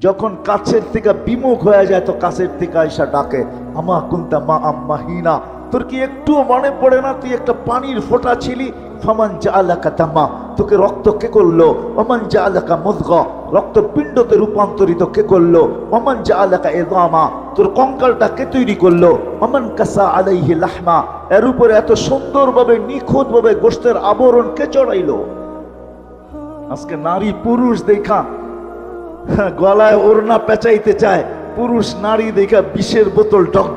যখন কাছের থেকে বিমুখ হয়ে যায় তো কাছের থেকে আইসা ডাকে, আমা কুনতা মা আম্মাহিনা, তোর কি একটুও মনে পড়ে না তুই একটা পানির ফোঁটা ছিলি? ফামান জাআলাকা তামা, তোকে রক্ত কে করলো? ওমান জাআলাকা মুদগা, রক্তপিণ্ডতে রূপান্তরিত কে করলো? ওমান জাআলাকা ইযামা, তোর কঙ্কালটা কে তৈরি করলো? ওমান কাসা আলাইহি লাহমা, এর উপরে এত সুন্দরভাবে নিখুঁতভাবে গোশতের আবরণ কে চড়াইলো? আজকে নারী পুরুষ দেখা গলায় ওড়না পেঁচাইতে চায়, পুরুষ নারী দেখা বিষের বোতল ডক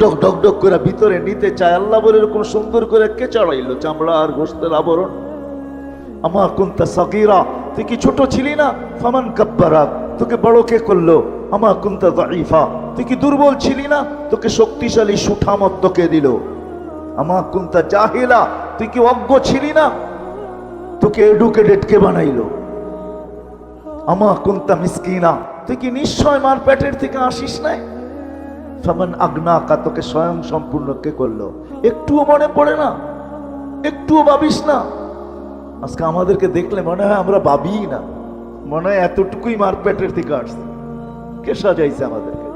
ডক করে ভিতরে নিতে চায়। আল্লাহ বলে এরকম সুন্দর করে কে চড়াইলো চামড়া আর গোশতের আবরণ? আমা কুনতা সাগীরা, তুই কি ছোট ছিলি না? ফামান কাব্বারাক, তোকে বড় কে করলো? আমা কুনতা যায়ীফা, তুই কি দুর্বল ছিলি না? তোকে শক্তিশালী সুঠামত্ব কে দিল? আমা কুনতা জাহিলা, তুই কি অজ্ঞ ছিলি না? তোকে এডুকেটেড কে বানাইলো? আমা কুনতা মিসকিনা, তুই কি নিশ্চয় মার পেটের থেকে আসিস নাই? ফামান আগনাকা, তোকে স্বয়ং সম্পূর্ণ কে করলো? একটুও মনে পড়ে না? একটুও ভাবিস না? আজকে আমাদেরকে দেখলে মনে হয় আমরা ভাবি না, মনে হয় এতটুকুই মার পেটের থেকে আসছে। কে সাজাইছে আমাদেরকে?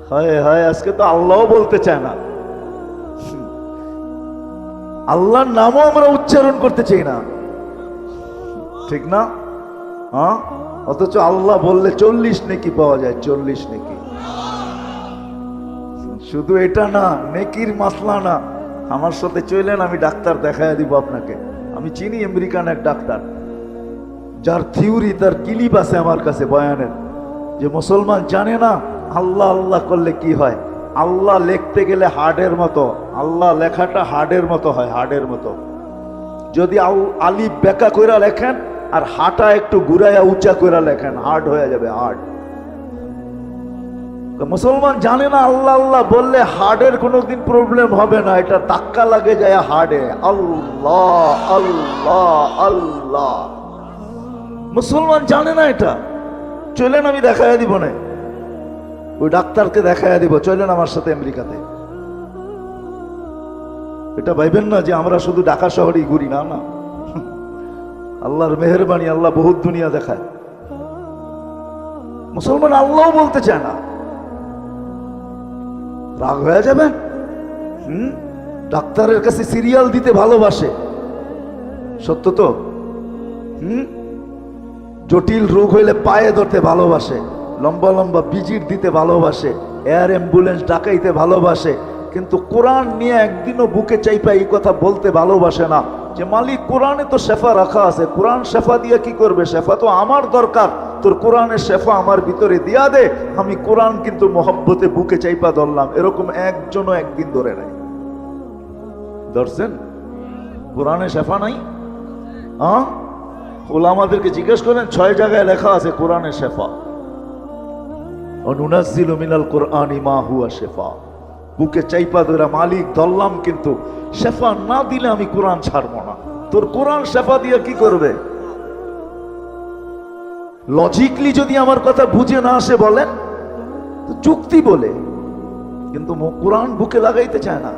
হায় হায়, আজকে তো আল্লাহও বলতে চায় না, আল্লাহর নামও আমরা উচ্চারণ করতে চাই না, ঠিক না? অথচ আল্লাহ বললে 40 নেকি পাওয়া যায়, 40 নেকি। শুধু এটা না, নেকির মাসলা না। আমার সাথে চলেন, আমি ডাক্তার দেখায় দিব আপনাকে। আমি চিনি আমেরিকান এক ডাক্তার, যার থিওরি, তার ক্লিপ আছে আমার কাছে বয়ানের, যে মুসলমান জানে না আল্লাহ আল্লাহ করলে কি হয়। আল্লাহ লিখতে গেলে হার্ডের মতো, আল্লাহ লেখাটা হার্ডের মতো হয়, হার্ডের মতো। যদি আলিফ বেকা কইরা লেখেন আর হাঁটা একটু ঘুরাইয়া উঁচা কইরা লেখেন, হার্ড হয়ে যাবে, হার্ড। মুসলমান জানে না আল্লাহ আল্লাহ বললে হার্ডের কোনোদিন প্রবলেম হবে না, এটা ধাক্কা লাগে যায় হার্ডে। আল্লাহ আল্লাহ আল্লাহ, মুসলমান জানে না এটা। চলেন আমি দেখাইয়া দিব না, ওই ডাক্তারকে দেখাইয়া দিব, চলেন আমার সাথে আমেরিকাতে। এটা ভাইবেন না যে আমরা শুধু ঢাকা শহরেই ঘুরি, না না, আল্লাহর মেহেরবানি, আল্লাহ বহুত দুনিয়া দেখায়। মুসলমান আল্লাহ বলতে চায় না, রাগ হয়ে যাবেন। ডাক্তারের কাছে সিরিয়াল দিতে ভালোবাসে, সত্য তো। জটিল রোগ হইলে পায়ে ধরতে ভালোবাসে, লম্বা লম্বা ভিজিট দিতে ভালোবাসে, এয়ার অ্যাম্বুলেন্স ডাকাইতে ভালোবাসে, কিন্তু কোরআন নিয়ে একদিনও বুকে চাইপা এই কথা বলতে ভালোবাসে না যে মালিক কোরআনে তো শেফা রাখা আছে, কোরআন শেফা দিয়ে কি করবে? শেফা তো আমার দরকার, তোর কোরআনের শেফা আমার ভিতরে দিয়া দে, আমি কোরআন কিন্তু মহব্বতে বুকে চাইপা ধরলাম। এরকম একজনও একদিন ধরে নাই। ধরছেন? কোরআনে শেফা নাই? ওলামাদেরকে জিজ্ঞেস করেন, 6 জায়গায় লেখা আছে কোরআনে শেফা। অনুনাজ্জিলু মিনাল কুরআনি মা হুয়া শেফা, বুকে চাইপা ধরা মালিক ধরলাম, কিন্তু শেফা না দিলে আমি কোরআন ছাড়বো না। তোর কোরআন শেফা দিয়ে কি করবে? লজিকলি যদি আমার কথা বুঝে না আসে বলেন তো যুক্তি বলে, কিন্তু কোরআন বুকে লাগাইতে চায় না,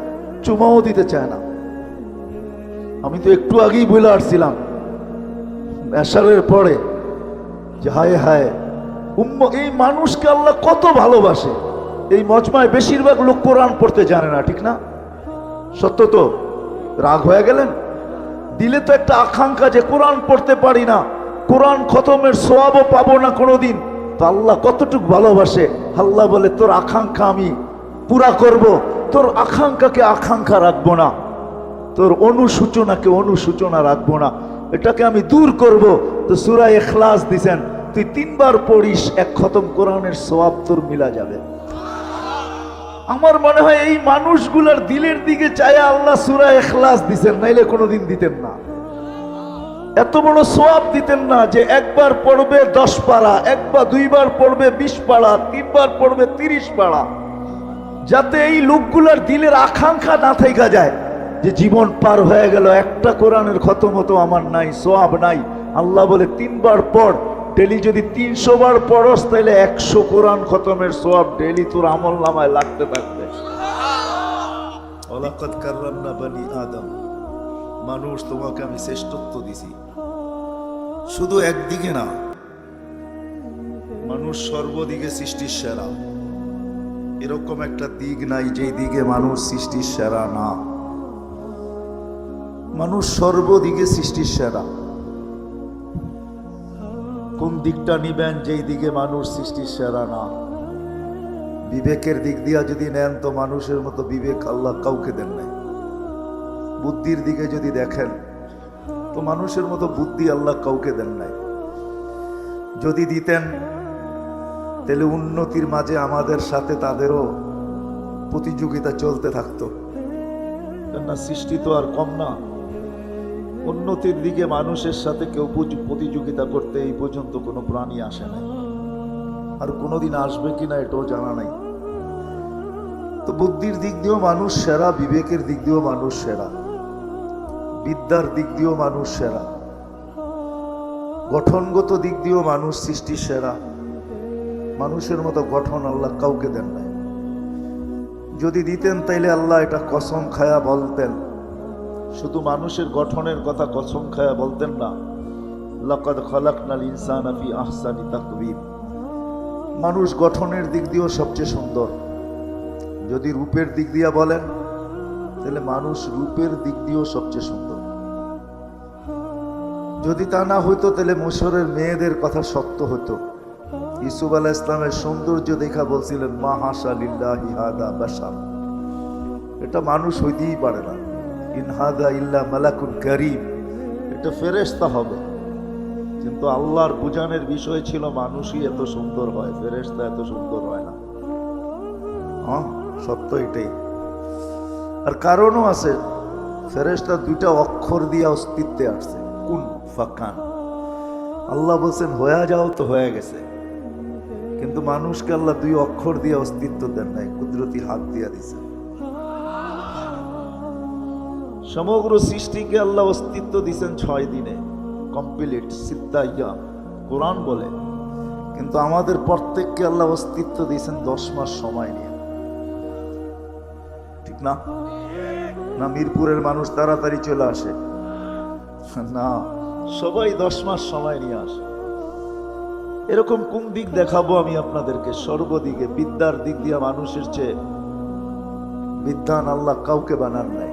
চুমাও দিতে চায় না। আমি তো একটু আগেই বলে আসছিলাম এশারের পরে যে হায় হায় এই মানুষকে আল্লাহ কত ভালোবাসে। এই মজমায় বেশিরভাগ লোক কোরআন পড়তে জানে না, ঠিক না? সত্য তো। রাগ হয়ে গেলেন? দিলে তো একটা আকাঙ্ক্ষা যে কোরআন পড়তে পারি না, কোরআন খতমের সওয়াবও পাবো না কোনোদিন। তো আল্লাহ কতটুকু ভালোবাসে, আল্লাহ বলে তোর আকাঙ্ক্ষা আমি পুরা করব, তোর আকাঙ্ক্ষাকে আকাঙ্ক্ষা রাখবো না, তোর অনুসূচনাকে অনুসূচনা রাখবো না, এটাকে আমি দূর করব। তো সূরা ইখলাস দিছেন, তুই 3 বার পড়িস, 1 খতম কোরআনের সওয়াব তোর মিলা যাবে। আমার মনে হয় এই মানুষগুলোর দিলের দিকে চায় আল্লাহ সূরা ইখলাস দিছেন, নাইলে কোনোদিন দিতেন না। এত বড় সওয়াব দিতেন না যে একবার পড়বে 10 পারা, একবার 2 বার পড়বে 20 পারা, 3 বার পড়বে 30 পারা, যাতে এই লোকগুলোর দিলের আকাঙ্ক্ষা না থেকে যায় যে জীবন পার হয়ে গেল, একটা কোরআনের খতম হতো আমার নাই, সওয়াব নাই। আল্লাহ বলে 3 বার পড়, ডেলি যদি 300 বার পড়স তাহলে 100 কোরআন খতমের সওয়াব ডেলি তোর আমল নামায় লাগতে থাকবে। ওয়ালাকাদ কাররামনা বনি আদম, মানুষ তোমাকে আমি শ্রেষ্ঠত্ব দিছি, শুধু একদিকে না। মানুষ সর্বদিকে সৃষ্টির সেরা, এরকম একটা দিক নাই যেই দিকে মানুষ সৃষ্টির সেরা না। মানুষ সর্বদিকে সৃষ্টির সেরা। কোন দিকটা নিবেন যেই দিকে মানুষ সৃষ্টির সেরা না? বিবেকের দিক দিয়া যদি নেন তো মানুষের মতো বিবেক আল্লাহ কাউকে দেন নাই। বুদ্ধির দিকে যদি দেখেন তো মানুষের মতো বুদ্ধি আল্লাহ কাউকে দেন নাই। যদি দিতেন তাহলে উন্নতির মাঝে আমাদের সাথে তাদেরও প্রতিযোগিতা চলতে থাকতো, কেননা সৃষ্টি তো আর কম না। উন্নতির দিকে মানুষের সাথে কেউ প্রতিযোগিতা করতে এই পর্যন্ত কোনো প্রাণী আসে না, আর কোনোদিন আসবে কিনা এটাও জানা নাই। তো বুদ্ধির দিক দিয়েও মানুষ সেরা, বিবেকের দিক দিয়েও মানুষ সেরা, বিদ্যার দিক দিয়েও মানুষ সেরা, গঠনগত দিক দিয়েও মানুষ সৃষ্টির সেরা। মানুষের মতো গঠন আল্লাহ কাউকে দেন নাই। যদি দিতেন তাইলে আল্লাহ এটা কসম খায়া বলতেন, শুধু মানুষের গঠনের কথা কসম খায়া বলতেন না, লাকাদ খালাকনাল ইনসানা ফি আহসানি তাকওয়িম। মানুষ গঠনের দিক দিয়েও সবচেয়ে সুন্দর। যদি রূপের দিক দিয়া বলেন তাহলে মানুষ রূপের দিক দিয়েও সবচেয়ে সুন্দর। যদি তা না হইতো তাহলে মিশরের মেয়েদের কথা সত্য হতো। ইউসুফ আলাইহিস সালামের সৌন্দর্য দেখা বলছিলেন মা হাসা লিল্লাহি হাদা বাশার, এটা মানুষ হইতেই পারে না। ইন হাদা ইল্লা মালাকুন কারীম, এটা ফেরেশতা হবে। কিন্তু আল্লাহর বুঝানোর বিষয় ছিল মানুষই এত সুন্দর হয়, ফেরেশতা এত সুন্দর হয় না। হ্যাঁ, সত্য এটাই। আর কারণও আছে, ফেরেশতা দুইটা অক্ষর দিয়ে অস্তিত্বে আসছে, কুন ফাকান। আল্লাহ বলছেন হয়ে যাও, তো হয়ে গেছে। কিন্তু মানুষকে আল্লাহ দুই অক্ষর দিয়ে অস্তিত্ব দেন নাই, কুদরতি হাত দিয়া দিছে। সমগ্র সৃষ্টিকে আল্লাহ অস্তিত্ব দিছেন 6 দিনে, কমপ্লিট সিত্তা ইয়াম কোরআন বলে। কিন্তু আমাদের প্রত্যেককে আল্লাহ অস্তিত্ব দিয়েছেন 10 মাস সময় নিয়ে, ঠিক না? না মিরপুরের মানুষ তাড়াতাড়ি চলে আসে না, সবাই 10 মাস সময় নিয়ে আসে। এরকম কোন দিক দেখাবো আমি আপনাদেরকে? সর্বদিকে বিদ্যার দিক দিয়ে মানুষের চেয়ে বিদ্যান আল্লাহ কাউকে বানান নাই,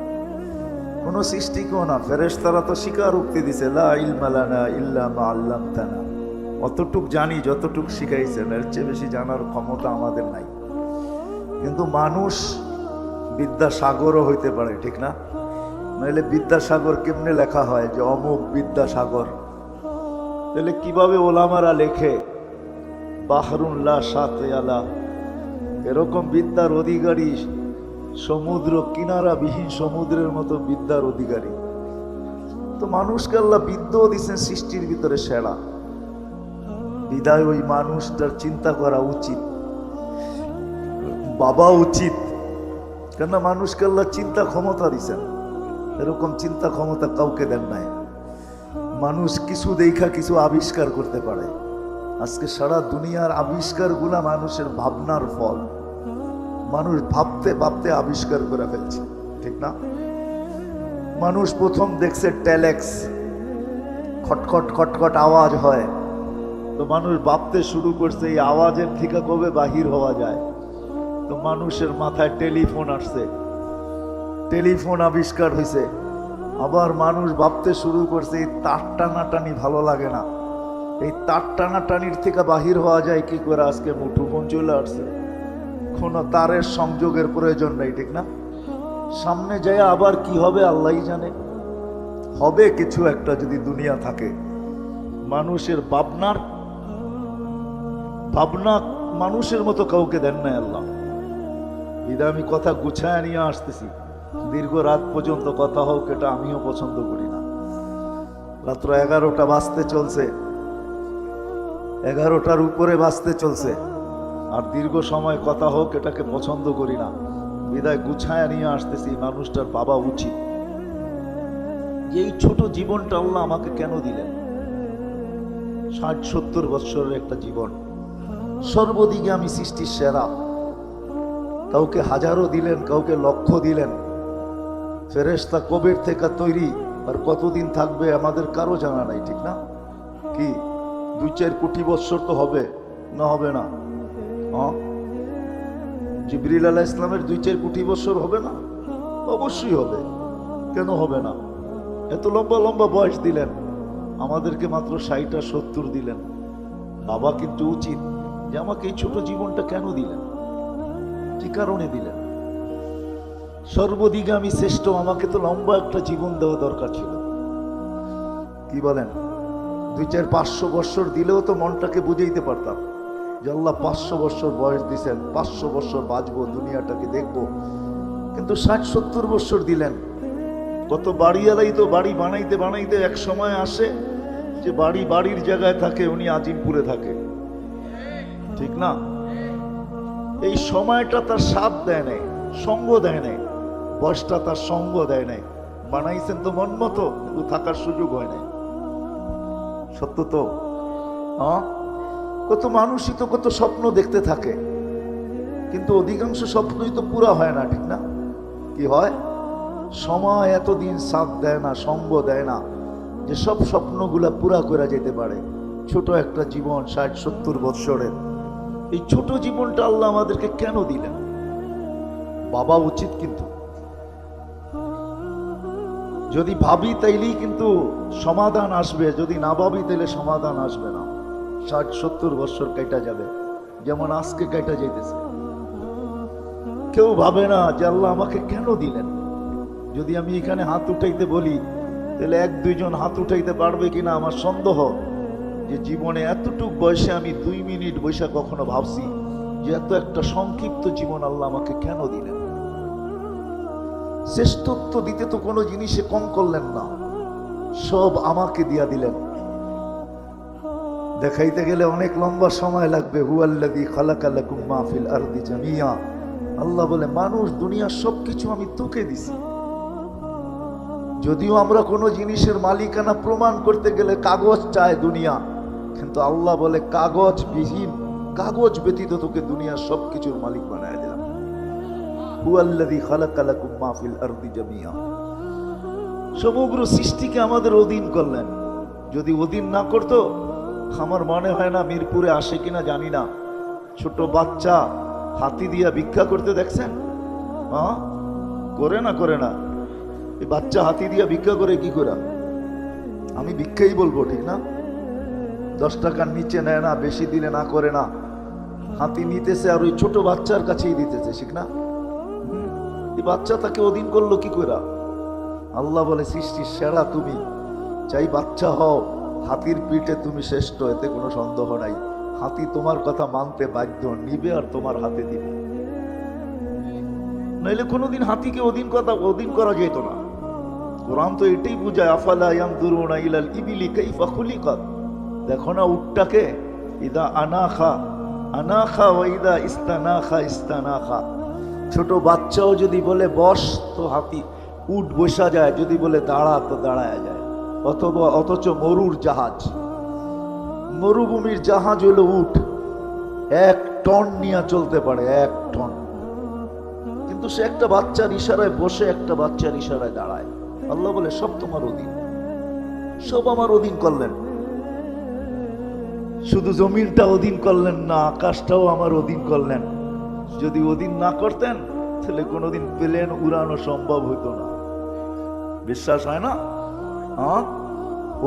কোন সৃষ্টিকেও না। ফেরেশতারা তো স্বীকারোক্তি দিছে, লা ইলমা লানা ইল্লা মা আল্লামতানা। অতটুক জানি যতটুক শিখাইছেন, এর চেয়ে বেশি জানার ক্ষমতা আমাদের নাই। কিন্তু মানুষ বিদ্যাসাগরও হইতে পারে, ঠিক না? নাহলে বিদ্যাসাগর কেমনে লেখা হয় যে অমুক বিদ্যাসাগর? তাহলে কিভাবে ওলামারা লেখে বাহরুন লা সাতে আলা? এরকম বিদ্যার অধিকারী, সমুদ্র কিনারা বিহীন সমুদ্রের মতো বিদ্যার অধিকারী। তো মানুষকে আল্লাহ বিদ্যাও দিচ্ছেন সৃষ্টির ভিতরে সেরা। বিদায় ওই মানুষটার চিন্তা করা উচিত, বাবা উচিত। কেন মানুষকে আল্লাহ চিন্তা ক্ষমতা দিচ্ছেন, এরকম চিন্তা ক্ষমতা কাউকে দেন নাই। মানুষ কিছু দেখা কিছু আবিষ্কার করতে পারে। আজকে সারা দুনিয়ার আবিষ্কারগুলা মানুষের ভাবনার ফল। মানুষ ভাবতে ভাবতে আবিষ্কার করে ফেলছে, ঠিক না? মানুষ প্রথম দেখছে টেলেক্স, খটখট খটখট আওয়াজ হয়, তো মানুষ ভাবতে শুরু করছে এই আওয়াজের থেকে কবে বাহির হওয়া যায়। তো মানুষের মাথায় টেলিফোন আসছে, টেলিফোন আবিষ্কার হয়েছে। আবার মানুষ ভাবতে শুরু করছে এই তার টানাটানি ভালো লাগে না, এই তার টানাটানির থেকে বাহির হওয়া যায় কি করে? আজকে মুঠোফোন চলে আসছে, কোনো তারের সংযোগের প্রয়োজন নেই, ঠিক না? সামনে যায় আবার কি হবে আল্লাহই জানে। হবে কিছু একটা যদি দুনিয়া থাকে। মানুষের ভাবনা মানুষের মতো কাউকে দেন নাই আল্লাহ। এটা আমি কথা গুছায় নিয়ে আসতেছি। দীর্ঘ রাত পর্যন্ত কথা হোক, এটা আমিও পছন্দ করি না। রাত্র 11টা বাজতে চলছে, 11টার উপরে বাজতে চলছে, আর দীর্ঘ সময় কথা হোক এটাকে পছন্দ করি না। বিদায় গুছায় নিয়ে আসতেছি। মানুষটার বাবা উচিত। এই ছোট জীবনটা আল্লাহ আমাকে কেন দিলেন? 60-70 বছরের একটা জীবন, সর্বদিকে আমি সৃষ্টির সেরা। কাউকে হাজারও দিলেন, কাউকে লক্ষ দিলেন। ফেরেশতা কবের থেকে তৈরি আর কতদিন থাকবে আমাদের কারো জানা নাই, ঠিক না? কি 2-4 কোটি বছর তো হবে, না হবে না? জিবরিল আলাইহিস সালামের 2-4 কোটি বছর হবে না? অবশ্যই হবে। কেন হবে না? এত লম্বা লম্বা বয়স দিলেন, আমাদেরকে মাত্র 60 আর 70 দিলেন। বাবা কিন্তু উচিত যে আমাকে এই ছোট জীবনটা কেন দিলেন, কি কারণে দিলেন? সর্বদিকে আমি শ্রেষ্ঠ, আমাকে তো লম্বা একটা জীবন দেওয়া দরকার ছিল। কি বলেন? 2-4-500 বছর দিলেও তো মনটাকে বুঝাইতে পারতাম যে আল্লাহ 500 বছর বয়স দিছেন, 500 বছর বাঁচবো, দুনিয়াটাকে দেখবো। কিন্তু 60-70 বছর দিলেন। কত বাড়িওয়ালাই তো বাড়ি বানাইতে বানাইতে এক সময় আসে যে বাড়ির জায়গায় থাকে, উনি আজিমপুরে থাকে, ঠিক না? এই সময়টা তার সাথ দেয় নাই, সঙ্গ দেয় নাই, বয়সটা তার সঙ্গ দেয় নাই। বানাইছেন তো মন মতো, কিন্তু থাকার সুযোগ হয় নাই। সত্য তো? কত মানুষই তো কত স্বপ্ন দেখতে থাকে, কিন্তু অধিকাংশ স্বপ্নই তো পুরা হয় না, ঠিক না? কি হয়? সময় এতদিন সাথ দেয় না, সঙ্গ দেয় না যে সব স্বপ্নগুলা পুরা করে যেতে পারে। ছোট একটা জীবন 60-70 বৎসরের, এই ছোট জীবনটা আল্লাহ আমাদেরকে কেন দিলেন? বাবা উচিত। কিন্তু যদি ভাবি তাইলেই কিন্তু সমাধান আসবে, যদি না ভাবি তাইলে সমাধান আসবে না। 60-70 বছর কেটে যাবে, যেমন আজকে কেটে যাইতেছে। কেউ ভাবে না যে আল্লাহ আমাকে কেন দিলেন। যদি আমি এখানে হাত উঠাইতে বলি, তাহলে 1-2 জন হাত উঠাইতে পারবে কিনা আমার সন্দেহ। যে জীবনে এতটুক বয়সে আমি 2 মিনিট বৈশা কখনো ভাবছি যে এত একটা সংক্ষিপ্ত জীবন আল্লাহ আমাকে কেন দিলেন। শ্রেষ্ঠত্ব দিতে তো কোনো জিনিসে কম করলেন না, সব আমাকে দিয়া দিলেন। দেখাইতে গেলে অনেক লম্বা সময় লাগবে। হুয়াল্লাযী খালাকা লাকুম মা ফিল আরদি জামিয়া। আল্লাহ বলে মানুষ দুনিয়ার সবকিছু আমি তোকে দিছি। যদিও আমরা কোনো জিনিসের মালিকানা প্রমাণ করতে গেলে কাগজ চায় দুনিয়া, কিন্তু আল্লাহ বলে কাগজ বিহীন, কাগজ ব্যতীত তোকে দুনিয়ার সবকিছুর মালিক বানায় দিলাম। হুয়াল্লাযী খালাকা লাকুম মা ফিল আরদি জামিয়া। সমগ্র সৃষ্টিকে আমাদের অধীন করলেন। যদি অধীন না করতো, আমার মনে হয় না মিরপুরে আসে কিনা জানি না, ছোট বাচ্চা হাতি দিয়া ভিক্ষা করতে দেখছেন? করে না? এই বাচ্চা হাতি দিয়া ভিক্ষা করে কি করে? আমি ভিক্ষাই বলবো, ঠিক না? 10 টাকার নিচে নেয় না, বেশি দিলে না করে না। হাতি নিতেছে আর ওই ছোট বাচ্চার কাছেই দিতেছে, ঠিক না? এই বাচ্চা তাকে অধীন করলো কি করে? আল্লাহ বলে সৃষ্টির সেরা তুমি, চাই বাচ্চা হও, হাতির পিঠে তুমি শ্রেষ্ঠ, এতে কোনো সন্দেহ নাই। হাতি তোমার কথা মানতে বাধ্য, নিবে আর তোমার হাতে দিবে। নইলে কোনোদিন হাতিকে অধীন করা যেত না। কোরআন তো এটাই বুঝায়, আফালা ইয়ানজুরুনা ইলাল ইবিলি কাইফা খুলিকাত। দেখো না উটটাকে, ইদা আনাখা ওয়া ইদা ইস্তানাখা। ছোট বাচ্চাও যদি বলে বস তো হাতি উট বসা যায়, যদি বলে দাঁড়া তো দাঁড়ায় যায়। অথচ মরুভূমির জাহাজ হলো উট, 1 টন নিয়ে চলতে পারে, 1 টন। কিন্তু সে একটা বাচ্চার ইশারায় বসে, একটা বাচ্চার ইশারায় দাঁড়ায়। আল্লাহ বলে সব তোমার অধীন, সব আমার অধীন করলেন। শুধু জমিনটা অধীন করলেন না, আকাশটাও আমার অধীন করলেন। যদি অধীন না করতেন তাহলে কোনোদিন প্লেন উড়ানো সম্ভব হইতো না। বিশ্বাস হয় না?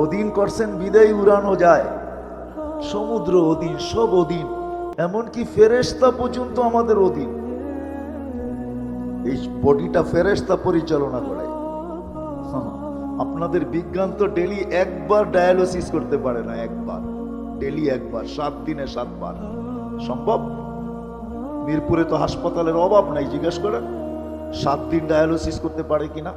অধীন করছেন বিদায় উড়ানো যায়। সমুদ্র অধীন, সব অধীন, এমনকি ফেরেশতা পর্যন্ত আমাদের অধীন। এই বডিটা ফেরেশতা পরিচালনা করে। আপনাদের বিজ্ঞান তো ডেলি একবার ডায়ালিসিস করতে পারে না, ডেলি একবার, 7 দিনে 7 বার সম্ভব? মিরপুরে তো হাসপাতালের অভাব নাই, জিজ্ঞেস করেন 7 দিন ডায়ালিসিস করতে পারে কিনা।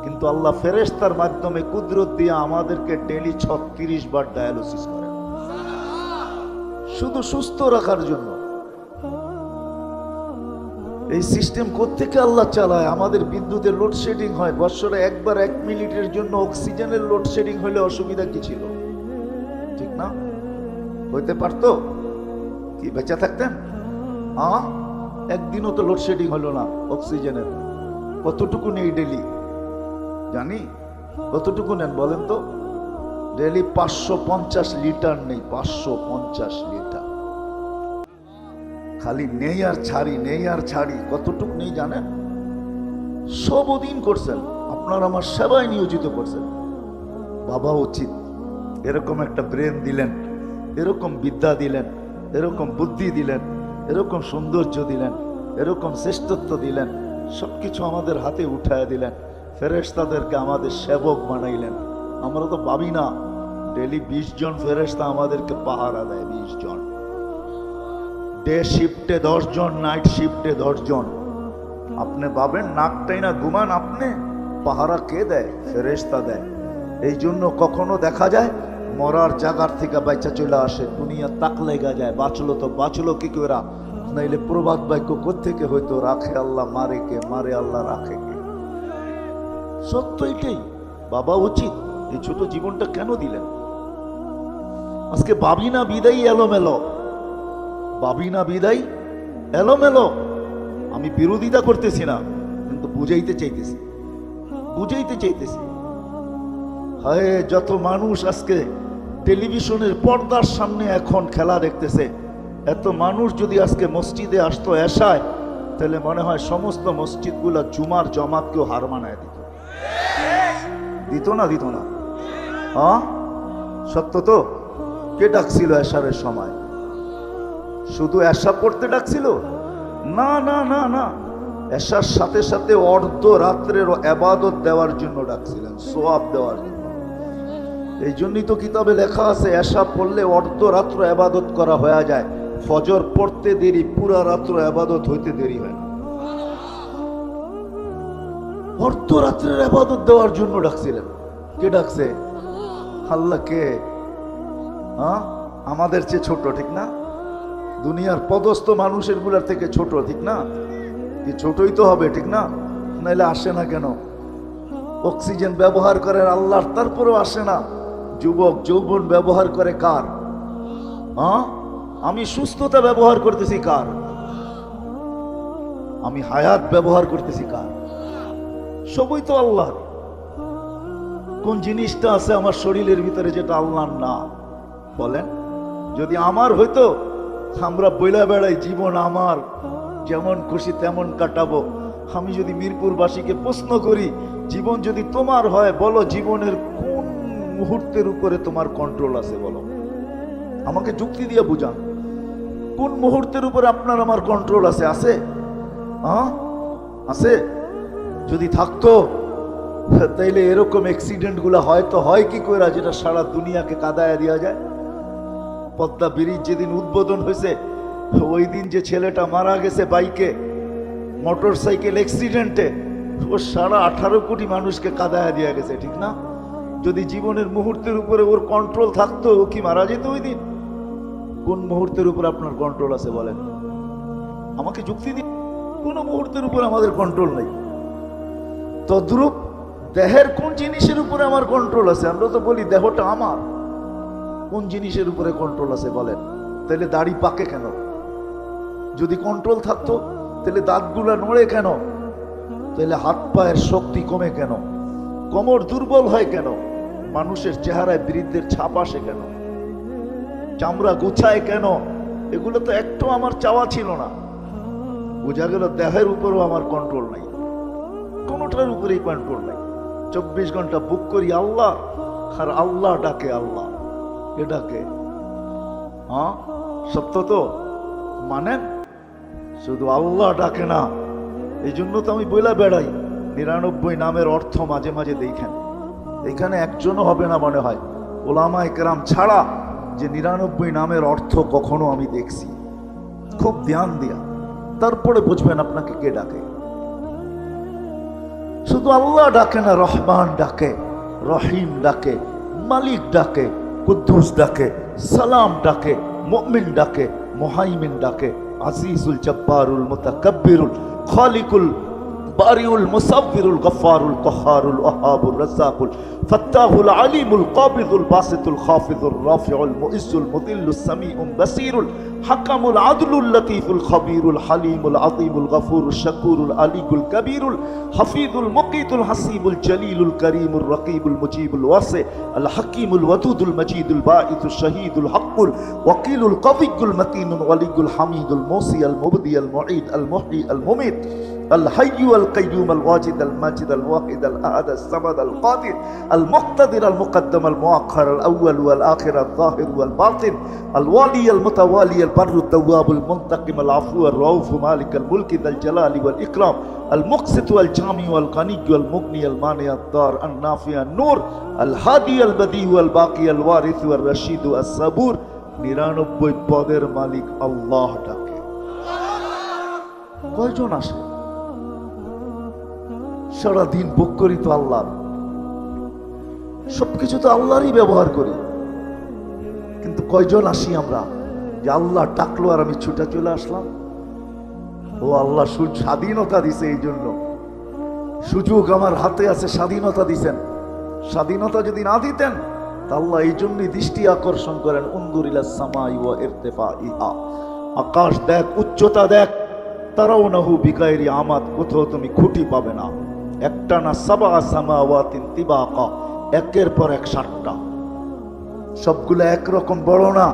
কিন্তু আল্লাহ ফেরেশতার মাধ্যমে কুদরত দিয়ে আমাদেরকে ডেলি 36 বার ডায়ালিসিস করে, শুধু সুস্থ রাখার জন্য। এই সিস্টেম কোত্থেকে আল্লাহ চালায়? আমাদের বিদ্যুতের লোডশেডিং হয়, বছরে একবার 1 মিনিটের জন্য অক্সিজেনের লোডশেডিং হলে অসুবিধা কি ছিল? ঠিক না? হইতে পারতো? কি বেঁচে থাকতেন? একদিনও তো লোডশেডিং হলো না অক্সিজেনের। কতটুকু নেই ডেলি জানি? কতটুকু নেন বলেন তো? ডেলি 550 লিটার নেই, 550 লিটার। খালি নেই আর ছাড়ি, নেই আর ছাড়ি, কতটুক নেই জানেন? সব দিন করছেন, আপনার আমার সেবায় নিয়োজিত করছেন। বাবা উচিত এরকম একটা ব্রেন দিলেন, এরকম বিদ্যা দিলেন, এরকম বুদ্ধি দিলেন, এরকম সৌন্দর্য দিলেন, এরকম শ্রেষ্ঠত্ব দিলেন, সবকিছু আমাদের হাতে উঠায় দিলেন, ফেরেশতাদেরকে আমাদের সেবক বানাইলেন। আমরা তো ভাবি না ডেলি 20 জন ফেরেশতা আমাদেরকে পাহারা দেয়, 20 জন, ডে শিফটে 10 জন, নাইট শিফটে 10 জন। আপনি ভাবেন নাকটাই না ঘুমান, আপনি পাহারা কে দেয়? ফেরেশতা দেয়। এই জন্য কখনো দেখা যায় মরার জায়গার থেকে বাইচা চলে আসে, দুনিয়া তাক লেগা যায়, বাঁচলো তো বাঁচলো কি করে, নাইলে প্রবাদ বাক্য কোত্থেকে হয়তো, রাখে আল্লাহ মারে কে, মারে আল্লাহ রাখে কে। সত্য এটাই। বাবা উচিত এই ছোট জীবনটা কেন দিলেন? আজকে ভাবি না বিদায় এলোমেলো, ভাবি না বিদায় এলোমেলো। আমি বিরোধিতা করতেছি না, কিন্তু বুঝাইতে চাইতেছি, বুঝাইতে চাইতেছি। হায়, যত মানুষ আজকে টেলিভিশনের পর্দার সামনে এখন খেলা দেখতেছে, এত মানুষ যদি আজকে মসজিদে আসতো এশায়, তাহলে মনে হয় সমস্ত মসজিদগুলা জুমার জমাতকেও হার মানায় দিত। দিত না? দিত না? হ্যাঁ, সত্য তো। কে ডাকছিল এশারের সময়? শুধু এশা পড়তে ডাকছিল? না না না না, এশার সাথে সাথে অর্ধ রাত্রের ইবাদত দেওয়ার জন্য ডাকছিলেন, সোয়াব দেওয়ার জন্য। এই জন্যই তো কিতাবে লেখা আছে এশা পড়লে অর্ধ রাত্র ইবাদত করা হয়ে যায়, ফজর পড়তে দেরি, পুরা রাত্র ইবাদত হইতে দেরি হয় না। অর্ধ রাত্রের ইবাদত দেওয়ার জন্য ডাকছিলেন। কে ডাকছে? আল্লাহ। কে? হ্যাঁ, আমাদের চেয়ে ছোট, ঠিক না? দুনিয়ার পদস্থ মানুষের গুলার থেকে ছোট, ঠিক না? কি ছোটই তো হবে, ঠিক না? নাইলে আসে না কেন? অক্সিজেন ব্যবহার করেন আল্লাহর, তারপরেও আসে না। যুবক যৌবন ব্যবহার করে কার? হ্যাঁ, আমি সুস্থতা ব্যবহার করতেছি কার? আমি হায়াত ব্যবহার করতেছি কার? সবই তো আল্লাহ। কোন জিনিসটা আছে আমার শরীরের ভিতরে যেটা আল্লাহর না? বলেন। যদি আমার হইতো, আমরা বইলা বেড়াই জীবন আমার, যেমন খুশি তেমন কাটাবো। আমি যদি মিরপুরবাসীকে প্রশ্ন করি, জীবন যদি তোমার হয়, বলো জীবনের কোন মুহূর্তের উপরে তোমার কন্ট্রোল আছে? বলো, আমাকে যুক্তি দিয়ে বুঝান। কোন মুহূর্তের উপরে আপনার আমার কন্ট্রোল আছে? আছে? হ্যাঁ, আছে। যদি থাকতো তাইলে এরকম অ্যাক্সিডেন্ট গুলা হয়তো হয় কি করে, যেটা সারা দুনিয়াকে কাদায় দেওয়া যায়। পদ্মা ব্রিজ যেদিন উদ্বোধন হয়েছে, ওই দিন যে ছেলেটা মারা গেছে বাইকে, মোটর সাইকেল অ্যাক্সিডেন্টে, ও সারা 18 কোটি মানুষকে কাদায় দেওয়া গেছে, ঠিক না? যদি জীবনের মুহূর্তের উপরে ওর কন্ট্রোল থাকতো, ও কি মারা যেত ওই দিন? কোন মুহূর্তের উপর আপনার কন্ট্রোল আছে বলেন? আমাকে যুক্তি দিন। কোন মুহূর্তের উপর আমাদের কন্ট্রোল নেই। তদ্রূপ দেহের কোন জিনিসের উপরে আমার কন্ট্রোল আছে? আমরা তো বলি দেহটা আমার। কোন জিনিসের উপরে কন্ট্রোল আছে বলেন? তাহলে দাড়ি পাকে কেন? যদি কন্ট্রোল থাকতো তাহলে দাঁতগুলা নড়ে কেন? তাহলে হাত পায়ের শক্তি কমে কেন? কোমর দুর্বল হয় কেন? মানুষের চেহারায় বৃদ্ধের ছাপ আসে কেন? চামড়া গুছায় কেন? এগুলো তো একটু আমার চাওয়া ছিল না। বোঝা গেল দেহের উপরও আমার কন্ট্রোল নাই, কোনোটার উপরেই কন্ট্রোল নাই। 24 ঘন্টা বুক করি আল্লাহ, আর আল্লাহ ডাকে আল্লাহ। এ ডাকে। হ্যাঁ, সত্য তো মানেন? শুধু আল্লাহ ডাকে না। এই জন্য তো আমি বইলা বেড়াই 99 নামের অর্থ মাঝে মাঝে দেখেন। এখানে একজনও হবে না মনে হয় ওলামায়ে কেরাম ছাড়া যে 99 নামের অর্থ কখনো আমি দেখছি। খুব ধ্যান দিয়া তারপরে বুঝবেন আপনাকে কে ডাকে। শুধু আল্লাহ ডাকে না, রহমান ডাকে, রহিম ডাকে, মালিক ডাকে, কুদ্দুস ডাকে, সালাম ডাকে, মুমিন ডাকে, মুহাইমিন ডাকে, আজিজুল জব্বারুল মুতাকাব্বিরুল খালিকুল البارئ المصور الغفار القهار الوهاب الرزاق الفتاح العليم القابض الباسط الخافض الرافع المعز المذل السميع البصير الحكم العدل اللطيف الخبير الحليم العظيم الغفور الشكور العلي الكبير الحفيظ المقيت الحسيب الجليل الكريم الرقيب المجيب الواسع الحكيم الودود المجيد الباعث الشهيد الحق الوكيل القوي المتين الولي الحميد الموصي المبدي المعيد المحيي المميت الحي القيوم الواجد الماجد الواحد الأحد الصمد القادر المقتدر المقدم المؤخر الأول والآخر الظاهر والباطن الوالي المتوالي البر التواب المنتقم العفو الرؤوف مالك الملك ذا الجلال والإكرام المقسط والجامع والغني والمغني المانع الضار النافع النور الهادي البديع والباقي الوارث والرشيد الصبور 99 পদের মালিক আল্লাহ ডাকে। কয়জন আসে? সারাদিন ভোগ করি তো আল্লাহর, সবকিছু তো আল্লাহরই ব্যবহার করি, কিন্তু কয়জন আসি আমরা যে আল্লাহ ডাকলো আর আমি ছুটে চলে আসলাম? ও আল্লাহ স্বাধীনতা দিছে, এই জন্য সুযোগ আমার হাতে আছে, স্বাধীনতা দিছেন। স্বাধীনতা যদি না দিতেন তা আল্লাহ এই জন্যই দৃষ্টি আকর্ষণ করেন, উনজুর ইলাস সামাই ওয়া ইরতিফাইহা, আকাশ দেখ, উচ্চতা দেখ, তারাউনাহু বিগাইরি আমাদ, কোথাও তুমি খুঁটি পাবে না। একটা না সাবা সামাওয়াতিন তিবাকা, একের পর এক 7টা, সবগুলো একরকম বড় না।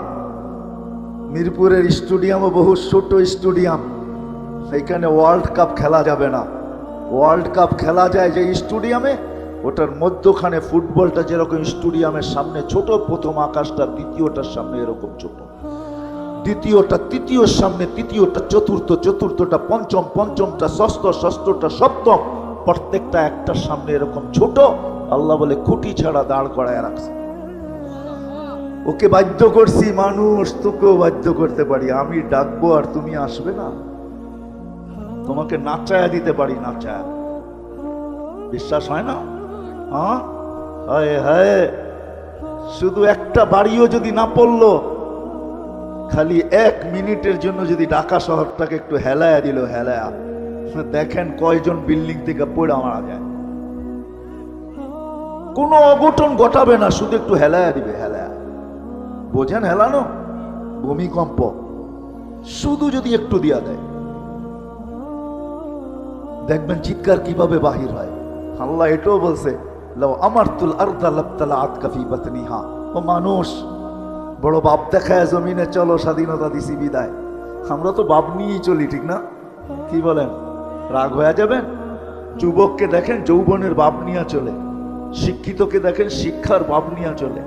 মিরপুরের স্টেডিয়ামও বহু ছোট স্টেডিয়াম, সেইখানে ওয়ার্ল্ড কাপ খেলা যাবে না। ওয়ার্ল্ড কাপ খেলা যায় যে স্টেডিয়ামে, ওটার মধ্যখানে ফুটবলটা যেরকম স্টেডিয়ামের সামনে ছোট, প্রথম আকাশটা দ্বিতীয়টার সামনে এরকম ছোট, দ্বিতীয়টা তৃতীয়র সামনে, তৃতীয়টা চতুর্থ, চতুর্থটা পঞ্চম, পঞ্চমটা ষষ্ঠ, ষষ্ঠটা সপ্তম, প্রত্যেকটা একটার সামনে এরকম ছোট। আল্লাহ বলে খুঁটি ছাড়া দাঁড় করায় রাখছে। ওকে বাধ্য করছি, মানুষ তোকেও বাধ্য করতে পারি, আমি ডাকবো আর তুমি আসবে না। তোমাকে নাচায়া দিতে পারি, নাচায়া। বিশ্বাস হয় না? হ্যাঁ, হায় হায়, শুধু একটা বাড়িও যদি না পড়লো, খালি 1 মিনিটের জন্য যদি ঢাকা শহরটাকে একটু হেলায়া দিল, হেলায়া, দেখেন কয়জন বিল্ডিং থেকে পড়ে মারা যায়। কোনো অঘটন ঘটাবে না, শুধু একটু হেলায়া দিবে, হেলায়া। বোঝেন হেলানো? ভূমিকম্প শুধু যদি একটু দিয়া দেয়, দেখবেন চিৎকার কিভাবে বাহির হয়। আল্লাহ এটাও বলছে, লাউ আমারতুল আরদা লাবতালাআত কাফি বাতনিহা। ও মানুষ, বড় বাপ দেখায় জমিনে চলো, স্বাধীনতা দিছি বিদায়। আমরা তো বাপ নিয়েই চলি, ঠিক না? কি বলেন? রাগ হয়ে যাবেন? যুবককে দেখেন যৌবনের বাপ নিয়ে চলে, শিক্ষিতকে দেখেন শিক্ষার বাপ নিয়ে চলে,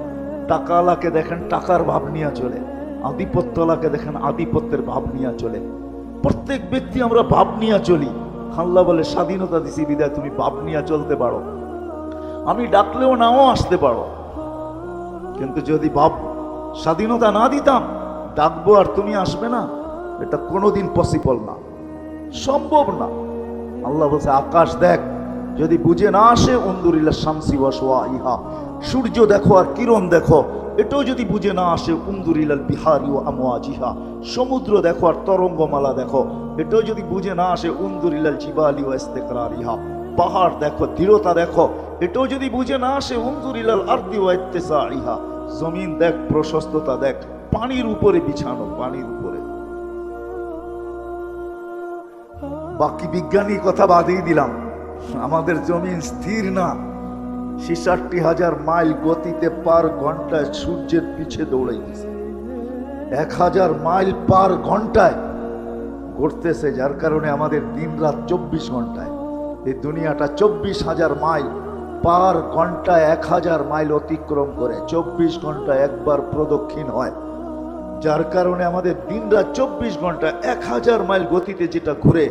টাকাওয়ালাকে দেখেন টাকার ভাব নিয়ে চলে, আধিপত্যওয়ালাকে দেখেন আধিপত্যের ভাব নিয়ে চলে। প্রত্যেক ব্যক্তি আমরা ভাব নিয়ে চলি। আল্লাহ বলে স্বাধীনতা দিছি বিদায় তুমি ভাব নিয়ে চলতে পারো, আমি ডাকলেও নাও আসতে পারো। কিন্তু যদি ভাব স্বাধীনতা না দিতাম, ডাকবো আর তুমি আসবে না, এটা কোনোদিন পসিবল না, সম্ভব না। আল্লাহ বলছে আকাশ দেখ, যদি বুঝে না আসে, উনজুর ইলা শামসি ওয়া শুআইহা, সূর্য দেখো আর কিরণ দেখো, এটাও যদি বুঝে না আসে, উনজুর ইলাল বিহারি ওয়া আমওয়াজিহা, সমুদ্র দেখো আর তরঙ্গমালা দেখো, এটাও যদি বুঝে না আসে, উনজুর ইলাল জিবালি ওয়া ইস্তিকরারিহা, পাহাড় দেখো, দৃঢ়তা দেখো, এটাও যদি বুঝে না আসে, উনজুর ইলাল আরদি ওয়া ইত্তিসাইহা, জমিন দেখ, প্রশস্ততা দেখ, পানির উপরে বিছানো, পানির উপরে। বাকি বিজ্ঞানী কথা বাদই দিলাম, আমাদের জমিন স্থির না। 66,000 মাইল গতিতে পার ঘন্টায় সূর্যের পিছে দৌড়াইতেছে, 1000 মাইল পার ঘন্টায় ঘুরতেছে, যার কারণে আমাদের দিন রাত 24 ঘন্টায়। এই দুনিয়াটা 24,000 মাইল পার ঘন্টায়, 1000 মাইল অতিক্রম করে 24 ঘন্টায় একবার প্রদক্ষিণ হয়, যার কারণে আমাদের দিন রাত 24 ঘন্টা। 1000 মাইল গতিতে যেটা ঘুরে,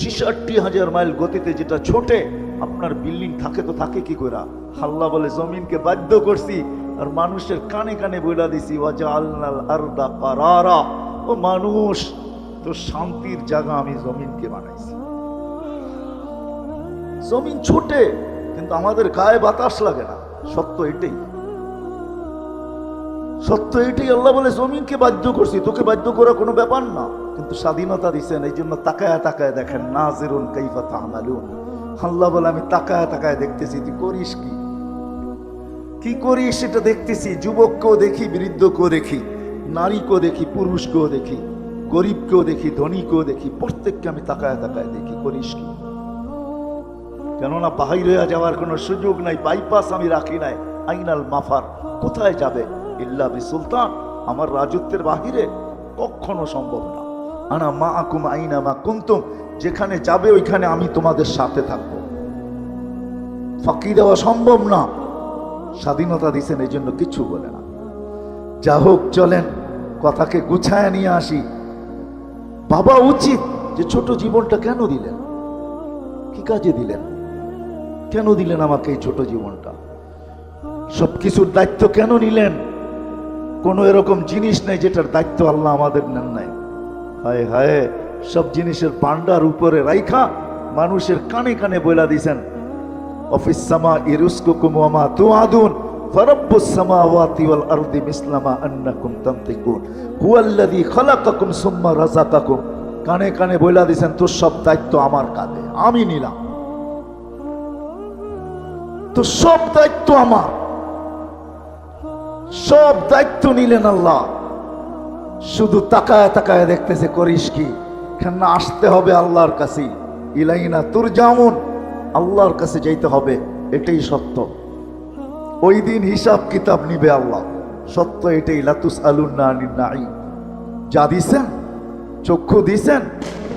66,000 মাইল গতিতে যেটা ছোটে, আপনার বিল্ডিং থাকে তো থাকে কি করে? আল্লাহ বলে জমিনকে বাধ্য করছি আর মানুষের কানে কানে বইলা দিছি, ওয়াজআলনাল আরদা কারারা, ও মানুষ তো শান্তির জায়গা আমি জমিনকে বানাইছি। জমিন ছোটে, কিন্তু আমাদের গায়ে বাতাস লাগে না। সত্য এটাই, সত্য এটাই। আল্লাহ বলে জমিনকে বাধ্য করছি, তোকে বাধ্য করা কোনো ব্যাপার না, কিন্তু স্বাধীনতা দিচ্ছেন, এই জন্য তাকায় তাকায় দেখেন, নাজিরুন কাইফা তা'মালুন। আল্লাহ বলে আমি তাকায় তাকায় দেখতেছি তুই করিস কি, কি করিস সেটা দেখতেছি। যুবককেও দেখি, বৃদ্ধকেও দেখি, নারীকেও দেখি, পুরুষকেও দেখি, গরিবকেও দেখি, ধনীকেও দেখি, প্রত্যেককে আমি তাকায় তাকায় দেখি করিস কি। কেননা বাহির হয়ে যাওয়ার কোনো সুযোগ নাই, বাইপাস আমি রাখি নাই। আইনাল মাফার, কোথায় যাবে? ইল্লা বিসুলতান, আমার রাজত্বের বাহিরে কখনো সম্ভব না। আনা মাআকুম আইনা মা কুনতুম, যেখানে যাবে ওইখানে আমি তোমাদের সাথে থাকবো। ফাঁকি দেওয়া সম্ভব না। স্বাধীনতা দিছেন, এই জন্য কিছু বলে না। যা হোক, চলেন কথাকে গুছায় নিয়ে আসি। ভাবা উচিত যে ছোট জীবনটা কেন দিলেন, কি কাজে দিলেন, কেন দিলেন আমাকে এই ছোট জীবনটা? সবকিছুর দায়িত্ব কেন নিলেন? কোনো এরকম জিনিস নেই যেটার দায়িত্ব আল্লাহ আমাদের নেন নাই। হায় হায়, সব জিনিসের পান্ডার উপরে রাইখা মানুষের কানে কানে বইলা দিছেন, অফিস সামা ইরুসকুকুম ওয়া মা তুআদুন ফারাব্বুস সামাওয়াতি ওয়াল আরদি মিসলামা আন্নাকুম তানতিকুন হুয়াল্লাযী খালাকাকুম সুম্মা রাযাকাকুম। কানে কানে বইলা দিছেন, তোর সব দায়িত্ব আমার কাঁধে, আমি নিলাম, তো সব দায়িত্ব আমার, সব দায়িত্ব নিলেন আল্লাহ। শুধু তাকায় তাকায় দেখতেছে করিস কি। কেন আসতে হবে আল্লাহর কাছে, ইলাইনা তুরজাউন, আল্লাহর কাছে যাইতে হবে, এটাই সত্য। ওই দিন হিসাব কিতাব নিবে আল্লাহ, সত্য এটাই। লাতুস আলুন্না আনিন নাঈম, যা দিছেন, চক্ষু দিছেন,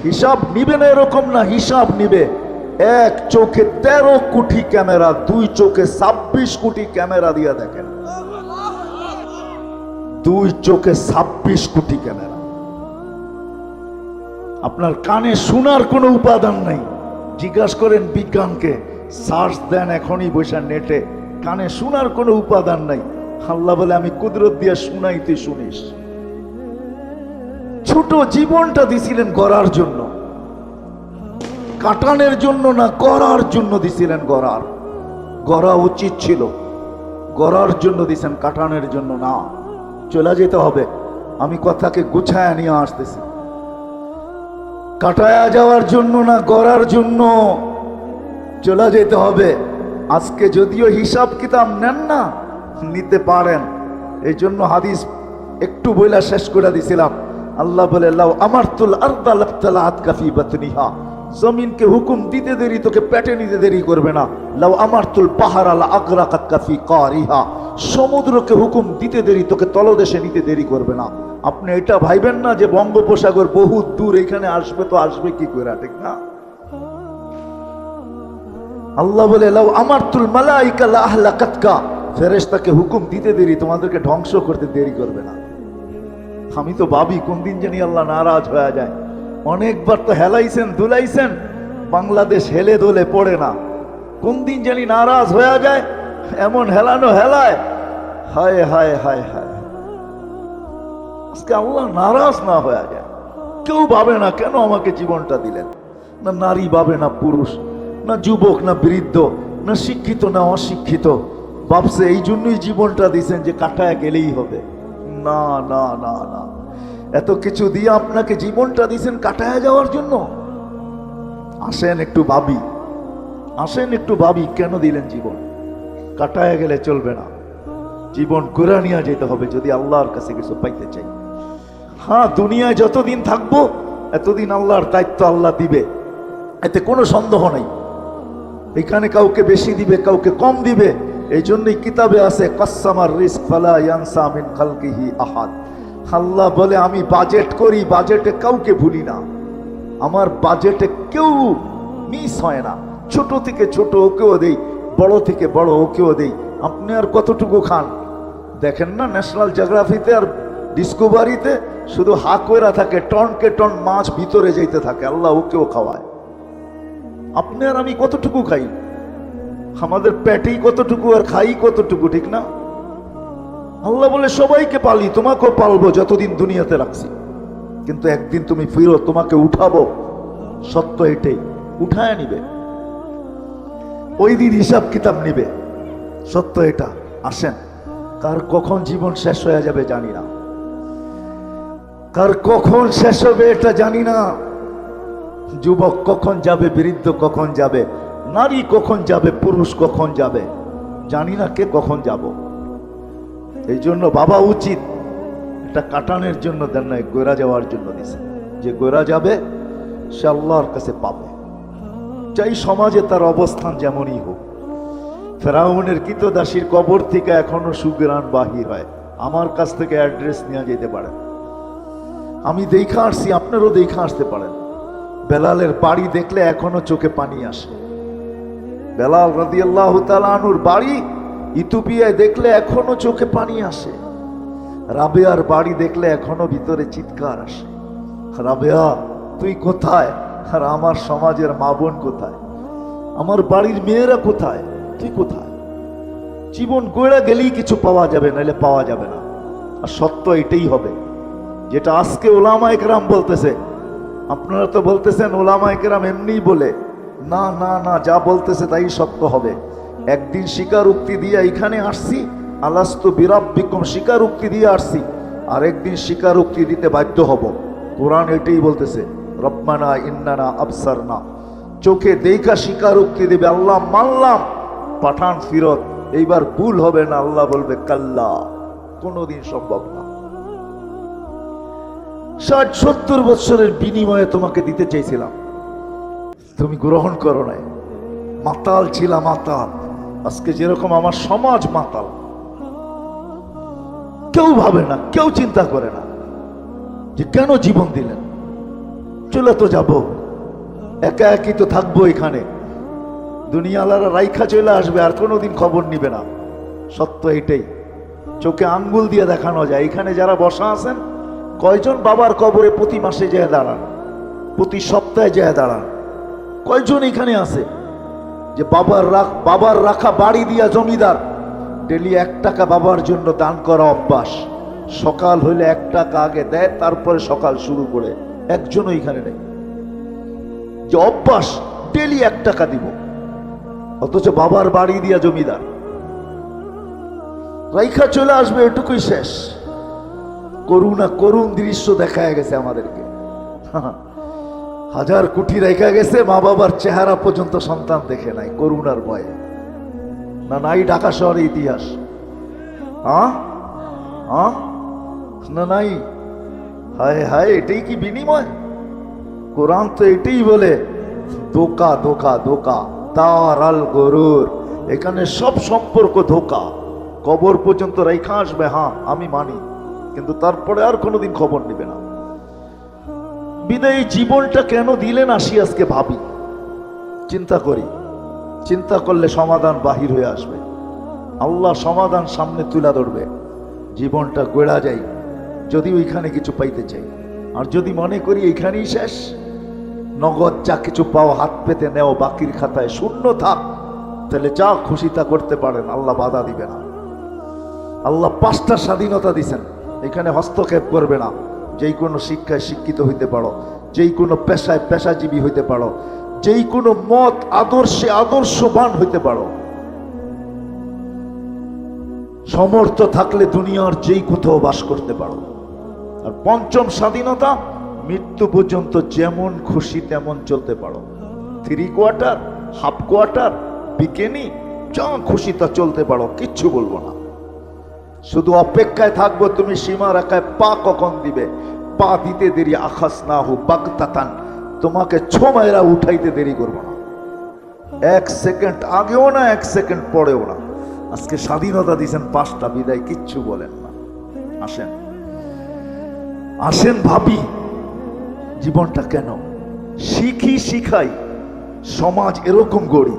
হিসাব নিবে না এরকম না, হিসাব নিবে। এক চোখে 13 কোটি ক্যামেরা, দুই চোখে 26 কোটি ক্যামেরা দিয়া দেখেন, দুই চোখে 26 কোটি ক্যামেরা। আপনার কানে শোনার কোনো উপাদান নাই, জিজ্ঞাসা করেন বিজ্ঞানকে, সার্চ দেন এখনই বসে নেটে, কানে শোনার কোনো উপাদান নাই। আল্লাহ বলে আমি কুদরত দিয়ে শুনাই, তুই শুনিস। ছোট জীবনটা দিছিলেন গড়ার জন্য, কাটানের জন্য না, গড়ার জন্য দিছিলেন। গড়া উচিত ছিল, গড়ার জন্য দিছেন, কাটানের জন্য না। চলে যেতে হবে, আমি কথাকে গুছায় নিয়ে আসতেছি। কাটায়া যাওয়ার জন্য না, গড়ার জন্য চলে যেতে হবে। আজকে যদিও হিসাব কিতাব নেন না, নিতে পারেন। এই জন্য হাদিস একটু বইলা শেষ করে দিছিলাম। আল্লাহ বলে, লাউ আমারতুল আরদা লাবতালাআতকা ফি বাতনিহা, জমিনকে হুকুম দিতে দেরি তোকে পেটে নিতে দেরি করবে না। লাউ আমারতুল পাহারা লা আগরাকাতকা ফি কারিহা, সমুদ্রকে হুকুম দিতে দেরি তোকে তলদেশে নিতে দেরি করবে না। আপনি এটা ভাইবেন না যে বঙ্গোপসাগর বহুত দূর, এখানে আসবে, তো আসবে কি করে, ঠিক না? আল্লাহ বলে, লাউ আমারতুল মালাইকা লা আহলাকাতকা, ফেরেশতাকে হুকুম দিতে দেরি তোমাদেরকে ধ্বংস করতে দেরি করবে না। আমি তো ভাবি কোন দিন জানি আল্লাহ নারাজ হয়ে যায়। অনেকবার তো হেলাইছেন দুলাইছেন, বাংলাদেশ হেলে দোলে পড়ে না। কোন দিন জানি নারাজ হয়ে যায়, এমন হেলানো হেলায়, হায় হায় হায় হায়। আজকে আল্লাহ নারাজ না হয়ে যায়। কেউ ভাবে না কেন আমাকে জীবনটা দিলেন, না নারী ভাবে, না পুরুষ, না যুবক, না বৃদ্ধ, না শিক্ষিত, না অশিক্ষিত। ভাবছে এই জন্যই জীবনটা দিছেন যে কাটায় গেলেই হবে। না না না না, এত কিছু দিয়ে আপনাকে জীবনটা দিছেন কাটায় যাওয়ার জন্য? আসেন একটু ভাবি, আসেন একটু ভাবি, কেন দিলেন জীবন? কাটায় গেলে চলবে না, জীবন করে নিয়ে যেতে হবে যদি আল্লাহর কাছে কিছু পাইতে চাই। হ্যাঁ, দুনিয়ায় যতদিন থাকবো এতদিন আল্লাহর দায়িত্ব আল্লাহ দিবে, এতে কোনো সন্দেহ নাই। এখানে কাউকে বেশি দিবে, কাউকে কম দিবে। এই জন্যই কিতাবে আছে, কাসসামার রিজক ফালা ইয়ানসা মিন খালকিহি আহাদ। আল্লাহ বলে আমি বাজেট করি, বাজেটে কাউকে ভুলি না, আমার বাজেটে কেউ মিস হয় না। ছোট থেকে ছোট ওকেও দেই, বড় থেকে বড় ওকেও দেই। আপনি আর কতটুকু খান দেখেন না, ন্যাশনাল জিওগ্রাফিতে আর ডিসকভারিতে শুধু হা কইরা থাকে, টনকে টন মাছ ভিতরে যাইতে থাকে, আল্লাহ ওকেও খাওয়ায়। আপনি আর আমি কতটুকু খাই, আমাদের পেটেই কতটুকু আর খাই কতটুকু, ঠিক না? আল্লাহ বলে সবাইকে পালি, তোমাকেও পালবো যতদিন দুনিয়াতে রাখছি, কিন্তু একদিন তুমি ফিরো, তোমাকে উঠাবো। সত্য এটাই, উঠায় নিবে, ওই দিন হিসাব কিতাব নিবে। সত্য এটা। আসেন, কার কখন জীবন শেষ হয়ে যাবে জানি না। কার কখন শেষ হবে এটা জানি না। যুবক কখন যাবে, বৃদ্ধ কখন যাবে, নারী কখন যাবে, পুরুষ কখন যাবে, জানি না কে কখন যাব। এই জন্য বাবা উচিত একটা কাটানের জন্য দেন না, গোরা যাওয়ার জন্য দিছে। যে গোরা যাবে সে আল্লাহর কাছে পাবে, চাই সমাজে তার অবস্থান যেমনই হোক। ফেরাউনের কৃতদাসীর কবর থেকে এখনো সুগ্রাণ বাহির হয়। আমার কাছ থেকে অ্যাড্রেস নিয়ে যেতে পারেন, আমি দেখা আসছি, আপনারও দেখা আসতে পারেন। বেলালের বাড়ি দেখলে এখনো চোখে পানি আসে। বেলাল রাদিয়াল্লাহু তাআলা আনহুর বাড়ি ইথিওপিয়ায় দেখলে এখনো চোখে পানি আসে। রাবেয়ার বাড়ি দেখলে এখনো ভিতরে চিৎকার আসে, রাবেয়া তুই কোথায়? আর আমার সমাজের মা বোন কোথায়? আমার বাড়ির মেয়েরা কোথায়? তুই কোথায়? জীবন গড়ে গেলেই কিছু পাওয়া যাবে, নাহলে পাওয়া যাবে না। আর সত্য এটাই হবে, যেটা আজকে ওলামায়ে কেরাম বলতেছে। আপনারা তো বলতেছেন ওলামায়ে কেরাম এমনিই বলে, না না না, যা বলতেছে তাই সত্য হবে। একদিন স্বীকারোক্তি দিয়ে এখানে আসছি, আলাস্তু বিরাব্বিকুম স্বীকারোক্তি দিয়ে আসছি, আর একদিন স্বীকারোক্তি দিতে বাধ্য হব। কোরআন এটাই বলতেছে, রব্বানা ইন্নানা আবসারনা, চোখে দেখা স্বীকারোক্তি দেবে, আল্লাহ মানলাম, পাঠান ফিরত, এইবার ভুল হবে না। আল্লাহ বলবে কাল্লা, কোনোদিন সম্ভব না। 60-70 বছরের বিনিময়ে তোমাকে দিতে চাইছিলাম, তুমি গ্রহণ করো নাই। মাতাল ছিলাম, মাতাল। আজকে যেরকম আমার সমাজ মাতাল, কেউ ভাবে না, কেউ চিন্তা করে না যে কেন জীবন দিলেন। চলে তো যাব, একা একই তো থাকবো এখানে, দুনিয়ালারা রাইখা চলে আসবে, আর কোনোদিন খবর নিবে না। সত্য এটাই, চোখে আঙ্গুল দিয়ে দেখানো যায়। এখানে যারা বসা আছেন, কয়জন বাবার কবরে প্রতি মাসে যায় দাঁড়ান, প্রতি সপ্তাহে যায় দাঁড়ান? কয়জন এখানে আছে যে বাবার রাখা বাড়ি দিয়া জমিদার, ডেলি 1 টাকা বাবার জন্য দান করা অভ্যাস। সকাল হইলে 1 টাকা আগে দেয়, তারপরে সকাল শুরু করে। একজনও এখানে নেই যে অভ্যাস ডেলি 1 টাকা দিব, অথচ বাবার বাড়ি দিয়া জমিদার। রাইখা চলে আসবে, এটুকুই শেষ। করুণ দৃশ্য দেখা গেছে আমাদেরকে। 1000 কোটি রেখা গেছে, মা বাবার চেহারা পর্যন্ত সন্তান দেখে নাই, করুণার ভয়ে। না নাই ঢাকা শহরে ইতিহাস? না নাই? হায় হায়, এটাই কি বিনিময়? কোরআন তো এটাই বলে, ধোকা ধোকা ধোকা, তার আল গরুর। এখানে সব সম্পর্ক ধোকা। কবর পর্যন্ত রেখা আসবে, হ্যাঁ আমি মানি, কিন্তু তারপরে আর কোনোদিন খবর নিবে না। বিদায়ী জীবনটা কেন দিলেন আসি আজকে ভাবি, চিন্তা করি। চিন্তা করলে সমাধান বাহির হয়ে আসবে, আল্লাহ সমাধান সামনে তুলে ধরবে। জীবনটা গড়া যাই যদি ওইখানে কিছু পাইতে চাই, আর যদি মনে করি এইখানেই শেষ, নগদ যা কিছু পাও হাত পেতে নেও, বাকির খাতায় শূন্য থাক, তাহলে যা খুশি তা করতে পারেন, আল্লাহ বাধা দিবে না। আল্লাহ 5টা স্বাধীনতা দিছেন, এখানে হস্তক্ষেপ করবে না। যেই কোনো শিক্ষায় শিক্ষিত হইতে পারো, যেই কোনো পেশায় পেশাজীবী হইতে পারো, যেই কোনো মত আদর্শে আদর্শবান হইতে পারো। সমর্থ থাকলে দুনিয়ার যেই কোথাও বাস করতে পারো। আর 5ম স্বাধীনতা, মৃত্যু পর্যন্ত যেমন খুশি তেমন চলতে পারো। 3 কোয়ার্টার, হাফ কোয়ার্টার, বিকেনি, যা খুশি তা চলতে পারো, কিচ্ছু বলবো না। শুধু অপেক্ষায় থাকবো তুমি সীমা রেখায় পা কখন দিবে। পা দিতে দেরি, আখাস না হু বাগতাতান, তোমাকে ছোমায়রা উঠাইতে দেরি করবো না। 1 সেকেন্ড আগেও না, 1 সেকেন্ড পরেও না। আজকে স্বাধীনতা দিয়েছেন 5টা, বিদায় কিচ্ছু বলেন না। আসেন আসেন ভাবি, জীবনটা কেন শিখি, শিখাই। সমাজ এরকম গড়ি,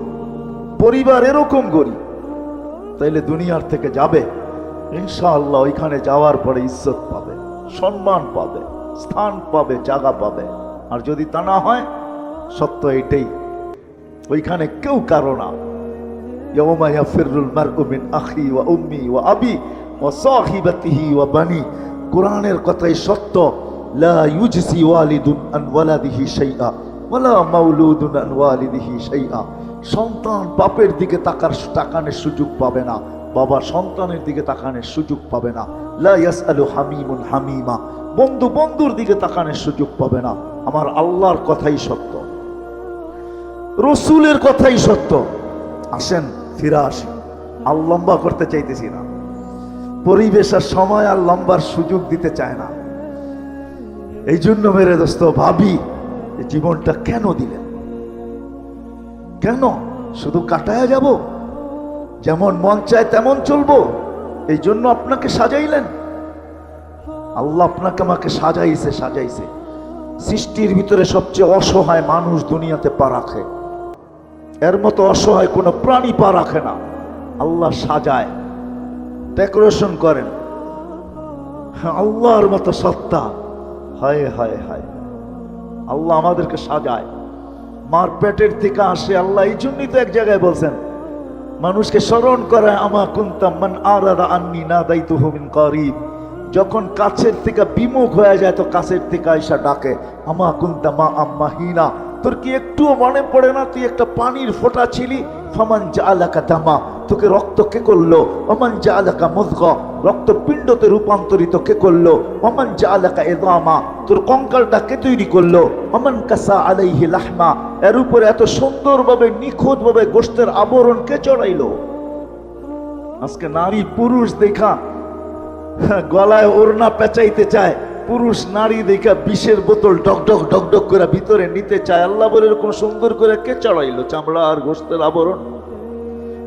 পরিবার এরকম গড়ি, তাইলে দুনিয়ার থেকে যাবে ইনশাআল্লাহ। ওইখানে যাওয়ার পরে ইজ্জত পাবে, সম্মান পাবে, স্থান পাবে, জায়গা পাবে। আর যদি তা না হয়, সত্য এটাই, ওইখানে কেউ কারো না। ইয়াউমা ইয়াফিরুল মারউ মিন আখি ওয়া উম্মি ওয়া আবি ওয়া সাহিবাতিহি ওয়া বানি। কোরআনের কথাই সত্য। লা ইউজসি ওয়ালিদুন আন ওয়ালাদিহি শাইআ ওয়ালা মাউলুদুন আন ওয়ালিদিহি শাইআ। সন্তান বাপের দিকে তাকানোর সুযোগ পাবে না, বাবা সন্তানের দিকে তাকানোর সুযোগ পাবে না। লা ইয়াসআলু হামিমুন হামিমা, বন্ধু বন্ধুর দিকে তাকানোর সুযোগ পাবে না। আমার আল্লাহর কথাই সত্য, রসুলের কথাই সত্য। আসেন ফিরে আসি, আর লম্বা করতে চাইতেছি না। পরিবেশ আর সময় আর লম্বার সুযোগ দিতে চায় না। এই জন্য মেরে দোস্ত ভাবি, জীবনটা কেন দিলেন? কেন শুধু কাটায়া যাব? যেমন মন চায় তেমন চলবো? এই জন্য আপনাকে সাজাইলেন? আল্লাহ আপনাকে আমাকে সাজাইছে। সৃষ্টির ভিতরে সবচেয়ে অসহায় মানুষ দুনিয়াতে পা রাখে। এর মতো অসহায় কোনো প্রাণী পা রাখে না। আল্লাহ সাজায়, ডেকোরেশন করেন। আল্লাহর মতো সত্তা, হায় হায় হায়, আল্লাহ আমাদেরকে সাজায়। মার পেটের থেকে আসে আল্লাহ। এই জন্যই তো এক জায়গায় বলছেন, মানুষকে স্মরণ করায় আমা কুনতাম মান আরাদা আন্নি নাদাইতুহু মিন করিব। যখন কাছের থেকে বিমুখ হয়ে যায় তো কাছের থেকে আয়সা ডাকে, আমা কুনতা মা আম্মাহিনা। তোর কি একটুও মনে পড়ে না তুই একটা পানির ফোঁটা ছিলি? ফামান জাআলাকা দামা, তোকে রক্ত কে করলো? ওমান জাআলাকা মুযগা, রক্তপিণ্ডতে রূপান্তরিত কে করলো? ওমান জাআলাকা ইযামা, তোর কঙ্কালটা কে তৈরি করলো? ওমান কাসা আলাইহি লাহমা, এর উপরে এত সুন্দরভাবে নিখুঁতভাবে গোশতের আবরণ কে চড়াইলো? আজকে নারী পুরুষ দেখা গলায় ওড়না পেঁচাইতে চায়, পুরুষ নারী দেখা বিষের বোতল ডকডক ডকডক করে ভিতরে নিতে চায়। আল্লাহ বলে এরকম সুন্দর করে কে চড়াইলো চামড়া আর গোশতের আবরণ?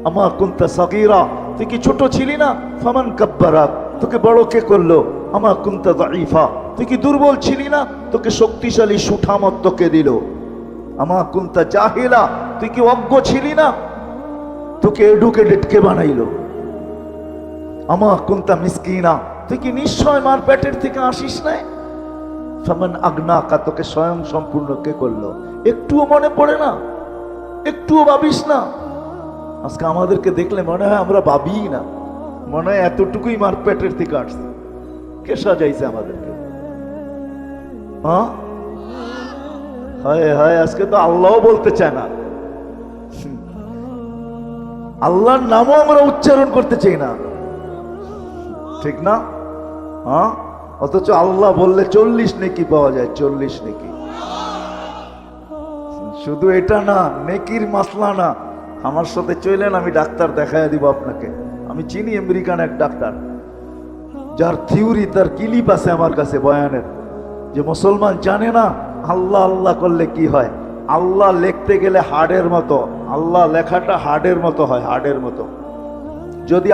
আমা কুনতা সাগীরা, তুই কি ছোট ছিলি না? ফামান কাব্বারাক, তোকে বড় কে করলো? আমা কুনতা দাঈফা, তুই কি দুর্বল ছিলি না? তোকে শক্তিশালী সুঠামত কে দিল? আমা কুনতা জাহিলা, তুই কি অজ্ঞ ছিলি না? তোকে এডুকেটেড কে বানাইলো? আমা কুনতা মিসকিনা, তুই কি নিশ্চয় মার পেটের থেকে আসিস নাই? ফামান আগনাকা, তোকে স্বয়ং সম্পূর্ণ কে করলো? একটুও মনে পড়ে না? একটুও ভাবিস না? আজকে আমাদেরকে দেখলে মনে হয় আমরা ভাবি না, মনে হয় এতটুকুই মার পেটের থেকে আসছে। কে সাজাইছে আমাদেরকে? হ্যাঁ, হায় হায়, আজকে তো আল্লাহও বলতে চায় না, আল্লাহর নামও আমরা উচ্চারণ করতে চাই না, ঠিক না? হ্যাঁ, অথচ আল্লাহ বললে 40 নেকি পাওয়া যায়, 40 নেকি। শুধু এটা না, নেকির মাসলা না। আমার সাথে চলেন, আমি ডাক্তার দেখাইয়া দিব আপনাকে। আমি চিনি আমেরিকান এক ডাক্তার, যার থিওরি, তার ক্লিপ আছে আমার কাছে বয়ানের, যে মুসলমান জানে না আল্লাহ আল্লাহ করলে কি হয়। আল্লাহ লিখতে গেলে হাড়ের মতো, আল্লাহ লেখাটা হাড়ের মতো হয়, হাড়ের মতো। যদি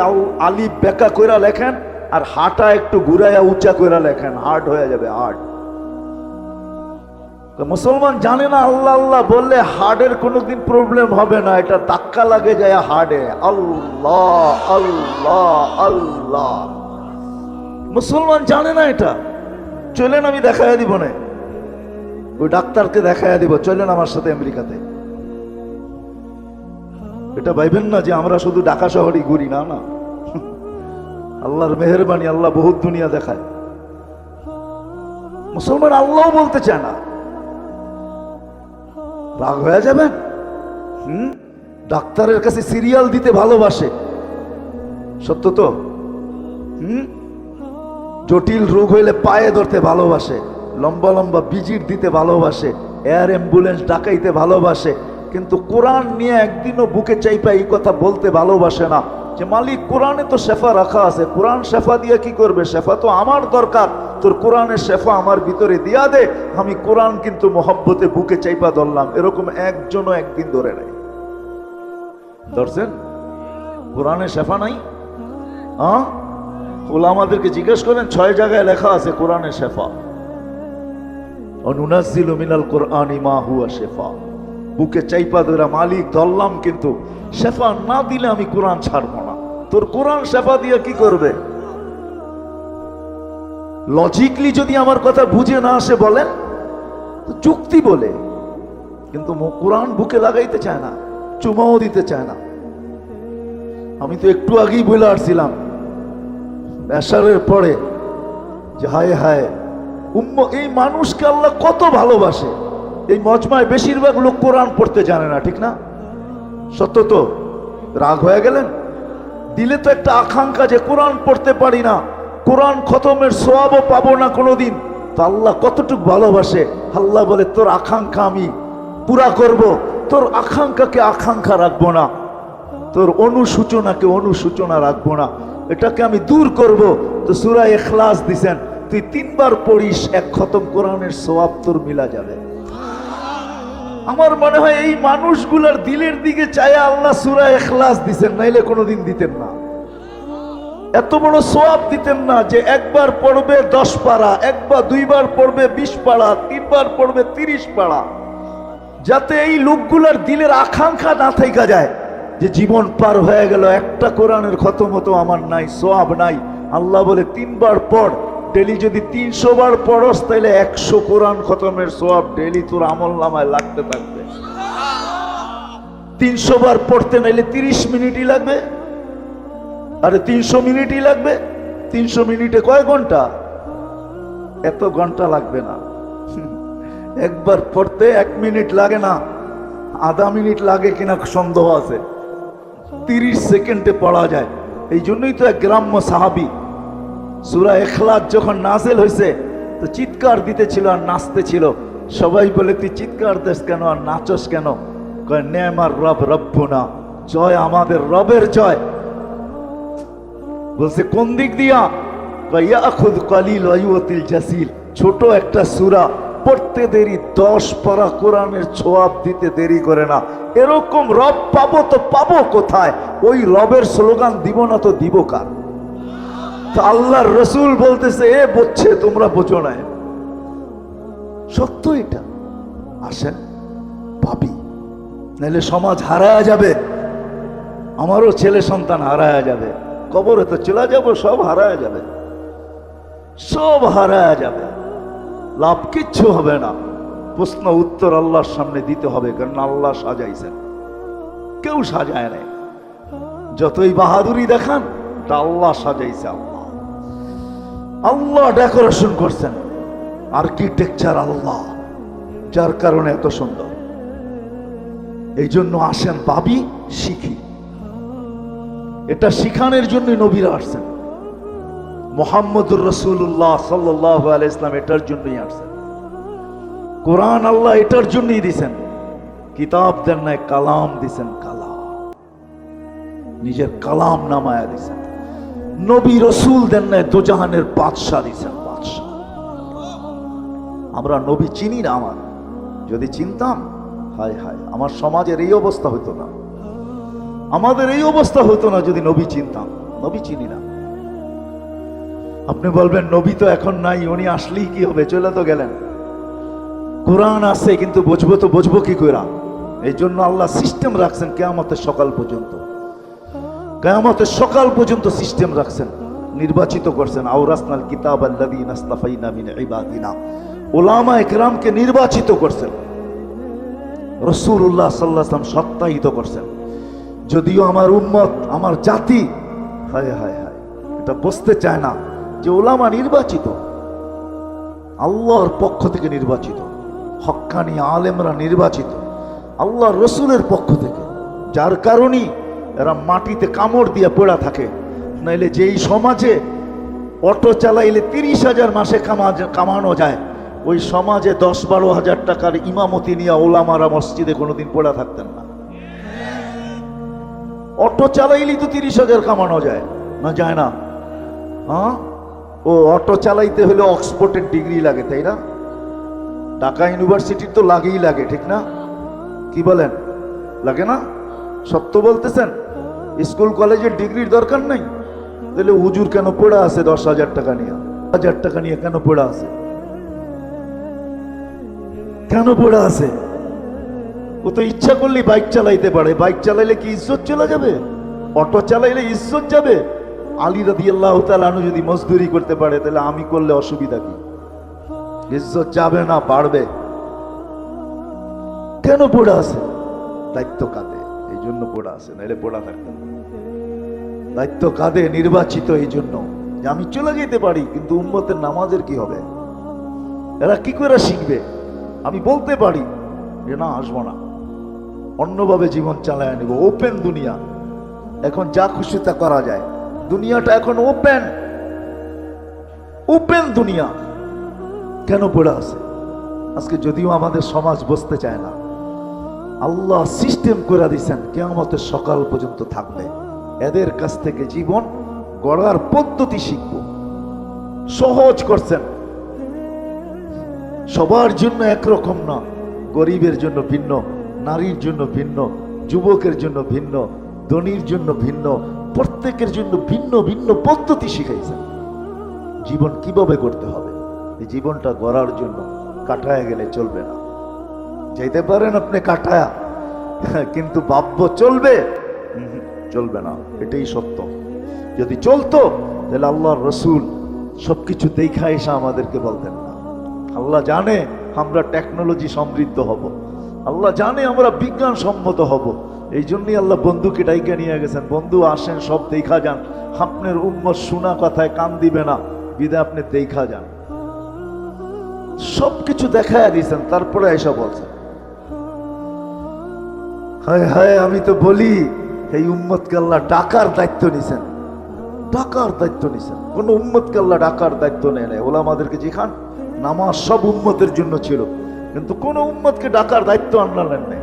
আলিফ বেকা কইরা লেখেন আর হাটা একটু ঘুরাইয়া উঁচা কইরা লেখেন, হার্ড হয়ে যাবে, হার্ড। মুসলমান জানে না আল্লাহ আল্লাহ বললে হার্টের কোনোদিন প্রবলেম হবে না, এটা ধাক্কা লাগে যায় হার্টে। আল্লাহ আল্লাহ আল্লাহ, মুসলমান জানে না এটা। চলেন আমি দেখাইয়া দিব না, ওই ডাক্তারকে দেখাইয়া দিব, চলেন আমার সাথে আমেরিকাতে। এটা ভাইবেন না যে আমরা শুধু ঢাকা শহরই ঘুরি, না না, আল্লাহর মেহেরবানি, আল্লাহ বহুত দুনিয়া দেখায়। মুসলমান আল্লাহ বলতে চায় না, রাগ হয়ে যাবেন। ডাক্তারের কাছে সিরিয়াল দিতে ভালোবাসে, সত্য তো। জটিল রোগ হইলে পায়ে ধরতে ভালোবাসে, লম্বা লম্বা ভিজিট দিতে ভালোবাসে, এয়ার অ্যাম্বুলেন্স ডাকাইতে ভালোবাসে, কিন্তু কোরআন নিয়ে একদিনও বুকে চাইপা এই কথা বলতে ভালোবাসে না যে মালিক কোরআনে তো শেফা রাখা আছে, কোরআন শেফা দিয়ে কি করবে? শেফা তো আমার দরকার, তোর কোরআনের শেফা আমার ভিতরে দিয়া দে, আমি কোরআন কিন্তু মহব্বতে বুকে চাইপা ধরলাম। এরকম একজনও একদিন ধরে নাই, ধরছেন? কোরআনের শেফা নাই। ওলামাদেরকে জিজ্ঞেস করেন, 6 জায়গায় লেখা আছে কোরআনের শেফা। অনুনাজ্জিলু মিনাল কোরআনি মা হুয়া শেফা, বুকে চাইপা ধরা মালিক ধরলাম, কিন্তু শেফা না দিলে আমি কোরআন ছাড়বো না। তোর কোরআন শেফা দিয়ে কি করবে? লজিকলি যদি আমার কথা বুঝে না আসে বলেন তো যুক্তি বলে, কিন্তু কোরআন বুকে লাগাইতে চায় না, চুমাও দিতে চায় না। আমি তো একটু আগেই বলে আসছিলাম এশারের পরে যে হায় হায় এই মানুষকে আল্লাহ কত ভালোবাসে। এই মজমায় বেশিরভাগ লোক কোরআন পড়তে জানে না, ঠিক না? সত্য তো? রাগ হয়ে গেলেন? দিলে তো একটা আকাঙ্ক্ষা যে কোরআন পড়তে পারি না, কোরআন খতমের সওয়াবও পাবো না কোনোদিন। তো আল্লাহ কতটুকু ভালোবাসে, আল্লাহ বলে তোর আকাঙ্ক্ষা আমি পুরা করব, তোর আকাঙ্ক্ষাকে আকাঙ্ক্ষা রাখবো না, তোর অনুসূচনাকে অনুসূচনা রাখবো না, এটাকে আমি দূর করব। তো সূরা ইখলাস দিছেন, তুই 3 বার পড়িস, 1 খতম কোরআনের সওয়াব তোর মিলা যাবে। আমার মনে হয় এই মানুষগুলার দিলের দিকে চায় আল্লাহ সূরা ইখলাস দিছেন, নাইলে কোনোদিন দিতেন না। এত বড় সওয়াব দিতেন না যে 1 বার পড়বে 10 পারা, 2 বার পড়বে 20 পারা, 3 বার পড়বে 30 পারা, যাতে এই লোকগুলার দিলের আকাঙ্ক্ষা না থেকে যায় যে জীবন পার হয়ে গেল, একটা কোরআনের খতম হতো আমার নাই, সওয়াব নাই। আল্লাহ বলে 3 বার পড়, ডেলি যদি 300 বার পড়স তাহলে 100 কোরআন খতমের সওয়াব ডেলি তোর আমলনামায় লাগতে থাকবে। 300 বার পড়তে নাইলে 30 মিনিটই লাগবে, আরে 300 মিনিটই লাগবে। 300 মিনিটে কয় ঘন্টা? এত ঘন্টা লাগবে না। একবার পড়তে 1 মিনিট লাগে না, আধা মিনিট লাগে কিনা সন্দেহ আছে। 30 সেকেন্ডে পড়া যায়। এই জন্যই তো এক গ্রাম্য সাহাবী সূরা ইখলাস যখন নাযিল হয়েছে তো চিৎকার দিতেছিল আর নাচতেছিল। সবাই বলে তুই চিৎকার দিস কেন আর নাচস কেন? কয় নেমার রব রব্বুনা, জয় আমাদের রবের জয়। বলছে কোন দিক দিয়া? কয় ইয়াখুদ কলিল ওয়া ইউতিল জাসিল, ছোট একটা সূরা পড়তে দেরি 10 পারা কোরআনের সওয়াব দিতে দেরি করে না। এরকম রব পাবো তো পাবো কোথায়? ওই রবের স্লোগান দিব না তো দিব কার? তো আল্লাহর রাসূল বলতেছে এ বুঝছে, তোমরা বোঝো না, সত্য এটা। আসেন ভাবি, নাহলে সমাজ হারায়া যাবে, আমারও ছেলে সন্তান হারায়া যাবে, কবরে তো চলে যাব, সব হারায়া যাবে, সব হারায়া যাবে, লাভ কিচ্ছু হবে না। প্রশ্ন উত্তর আল্লাহর সামনে দিতে হবে, কারণ আল্লাহ সাজাইছেন, কেউ সাজায় নাই। যতই বাহাদুরি দেখান তা আল্লাহ সাজাইছে। আল্লাহ ডেকোরেশন করছেন, আর্কিটেকচার আল্লাহ, যার কারণে এত সুন্দর। এই জন্য আসেন ভাবি, শিখি। এটা শিখানোর জন্য নবীরা আসছেন। মুহাম্মদুর রাসূলুল্লাহ সাল্লাল্লাহু আলাইহি ওয়াসাল্লাম এটার জন্যই আসছেন। কোরআন আল্লাহ এটার জন্যই দিয়েছেন। কিতাব দেন নাই, কালাম দিয়েছেন, কালাম, নিজের কালাম নামায়া দিয়েছেন। নবী রসুল দেন নাই, দোজাহানের বাদশাহ দিয়েছেন, বাদশাহ। আমরা নবী চিনি না। আমার যদি চিনতাম, হায় হায়, আমার সমাজের এই অবস্থা হতো না, আমাদের এই অবস্থা হতো না যদি নবী চিনতাম। নবী চিনি না। আপনি বলবেন নবী তো এখন নাই, উনি আসলেই কি হবে, চলে তো গেলেন। কোরআন আছে কিন্তু বুঝবো তো বুঝবো কি করে? এই জন্য আল্লাহ সিস্টেম রাখছেন কিয়ামতের সকাল পর্যন্ত। কিয়ামতের সকাল পর্যন্ত সিস্টেম রাখছেন, নির্বাচিত করছেন। আওরাসনাল কিতাব আল্লাযীনা ইসতাফাইনা মিন ইবাদিনা, উলামায়ে কেরামকে নির্বাচিত করছেন। রাসূলুল্লাহ সাল্লাল্লাহু আলাইহি ওয়াসাল্লাম সত্যায়িত করছেন। যদিও আমার উম্মত, আমার জাতি, হায় হায় হায়, এটা বুঝতে চায় না যে উলামা নির্বাচিত, আল্লাহর পক্ষ থেকে নির্বাচিত, হক্কানি আলেমরা নির্বাচিত আল্লাহর রসুলের পক্ষ থেকে। যার কারণেই এরা মাটিতে কামড় দিয়ে পড়া থাকে। নাইলে যেই সমাজে অটো চালাইলে 30,000 মাসে কামানো যায়, ওই সমাজে 10-12 হাজার টাকার ইমামতি নিয়ে ওলামারা মসজিদে কোনোদিন পড়া থাকতেন না। অটো চালাইলেই তো 30,000 কামানো যায় না? যায় না? হ্যাঁ, ও অটো চালাইতে হলে অক্সফোর্ডের ডিগ্রি লাগে, তাই না? ঢাকা ইউনিভার্সিটির তো লাগেই লাগে, ঠিক না? কি বলেন, লাগে না? সত্য বলতেছেন? স্কুল কলেজের ডিগ্রির দরকার নাই? তাহলে হুজুর কেন পড়া আছে 10,000 টাকা নিয়ে? 1000 টাকা নিয়ে কেন পড়া আছে? কেন পড়া আছে? ও তো ইচ্ছা করলে বাইক চালাইতে পারে। বাইক চালাইলে কি ইজ্জত চলে যাবে? অটো চালাইলে ইজ্জত যাবে? আলী রাদিয়াল্লাহু তাআলা আনহু যদি মজদুরি করতে পারে, তাহলে আমি করলে অসুবিধা কি? ইজ্জত যাবে না, বাড়বে। কেন পড়া আছে? দায়িত্ব কাঁধে, এই জন্য পড়া আছে, নাইলে পড়া থাকতেন না। দায়িত্ব কাঁধে, নির্বাচিত এই জন্য যে আমি চলে যেতে পারি, কিন্তু উম্মতের নামাজের কি হবে? এরা কি করে শিখবে? আমি বলতে পারি যে না, আসবো না, অন্যভাবে জীবন চালায় নিব, ওপেন দুনিয়া। এখন যা খুশি তা করা যায়। দুনিয়াটা এখন ওপেন ওপেন দুনিয়া। কেন পড়ে আছে? আজকে যদিও আমাদের সমাজ বসতে চায় না, আল্লাহ সিস্টেম করে দিয়েছেন কিয়ামতের সকাল পর্যন্ত থাকবে। এদের কাছ থেকে জীবন গড়ার পদ্ধতি শিখব। সহজ করছেন, সবার জন্য একরকম না, গরিবের জন্য ভিন্ন, নারীর জন্য ভিন্ন, যুবকের জন্য ভিন্ন, ধনীর জন্য ভিন্ন, প্রত্যেকের জন্য ভিন্ন ভিন্ন পদ্ধতি শিখাইছেন জীবন কিভাবে করতে হবে। এই জীবনটা গড়ার জন্য কাটায় গেলে চলবে না। যেতে পারেন আপনি কাটায়া, কিন্তু ভাব্য চলবে চলবে না, এটাই সত্য। যদি চলতো তাহলে আল্লাহর রসুল সবকিছু দেখা এসে আমাদেরকে বলতেন না। আল্লাহ জানে আমরা টেকনোলজি সমৃদ্ধ হব, আল্লাহ জানে আমরা বিজ্ঞান সম্মত হব। এই জন্যই আল্লাহ বন্ধুকে ডাইকে নিয়ে গেছেন, বন্ধু আসেন সব দেখা যান, আপনার উম্মত শোনা কথায় কান দিবে না, বিদে আপনি দেখা যান। সবকিছু দেখায় দিয়েছেন, তারপরে এসব বলছেন। হায় হায়, আমি তো বলি এই উম্মতকে আল্লাহ ডাকার দায়িত্ব নিছেন, ডাকার দায়িত্ব নিছেন। কোন উম্মতকে আল্লাহ ডাকার দায়িত্ব নেয় নাই। ওলামাদেরকে যেখান নামাজ সব উম্মতের জন্য ছিল, কিন্তু কোন উম্মতকে ডাকার দায়িত্ব আল্লাহ নেন নাই।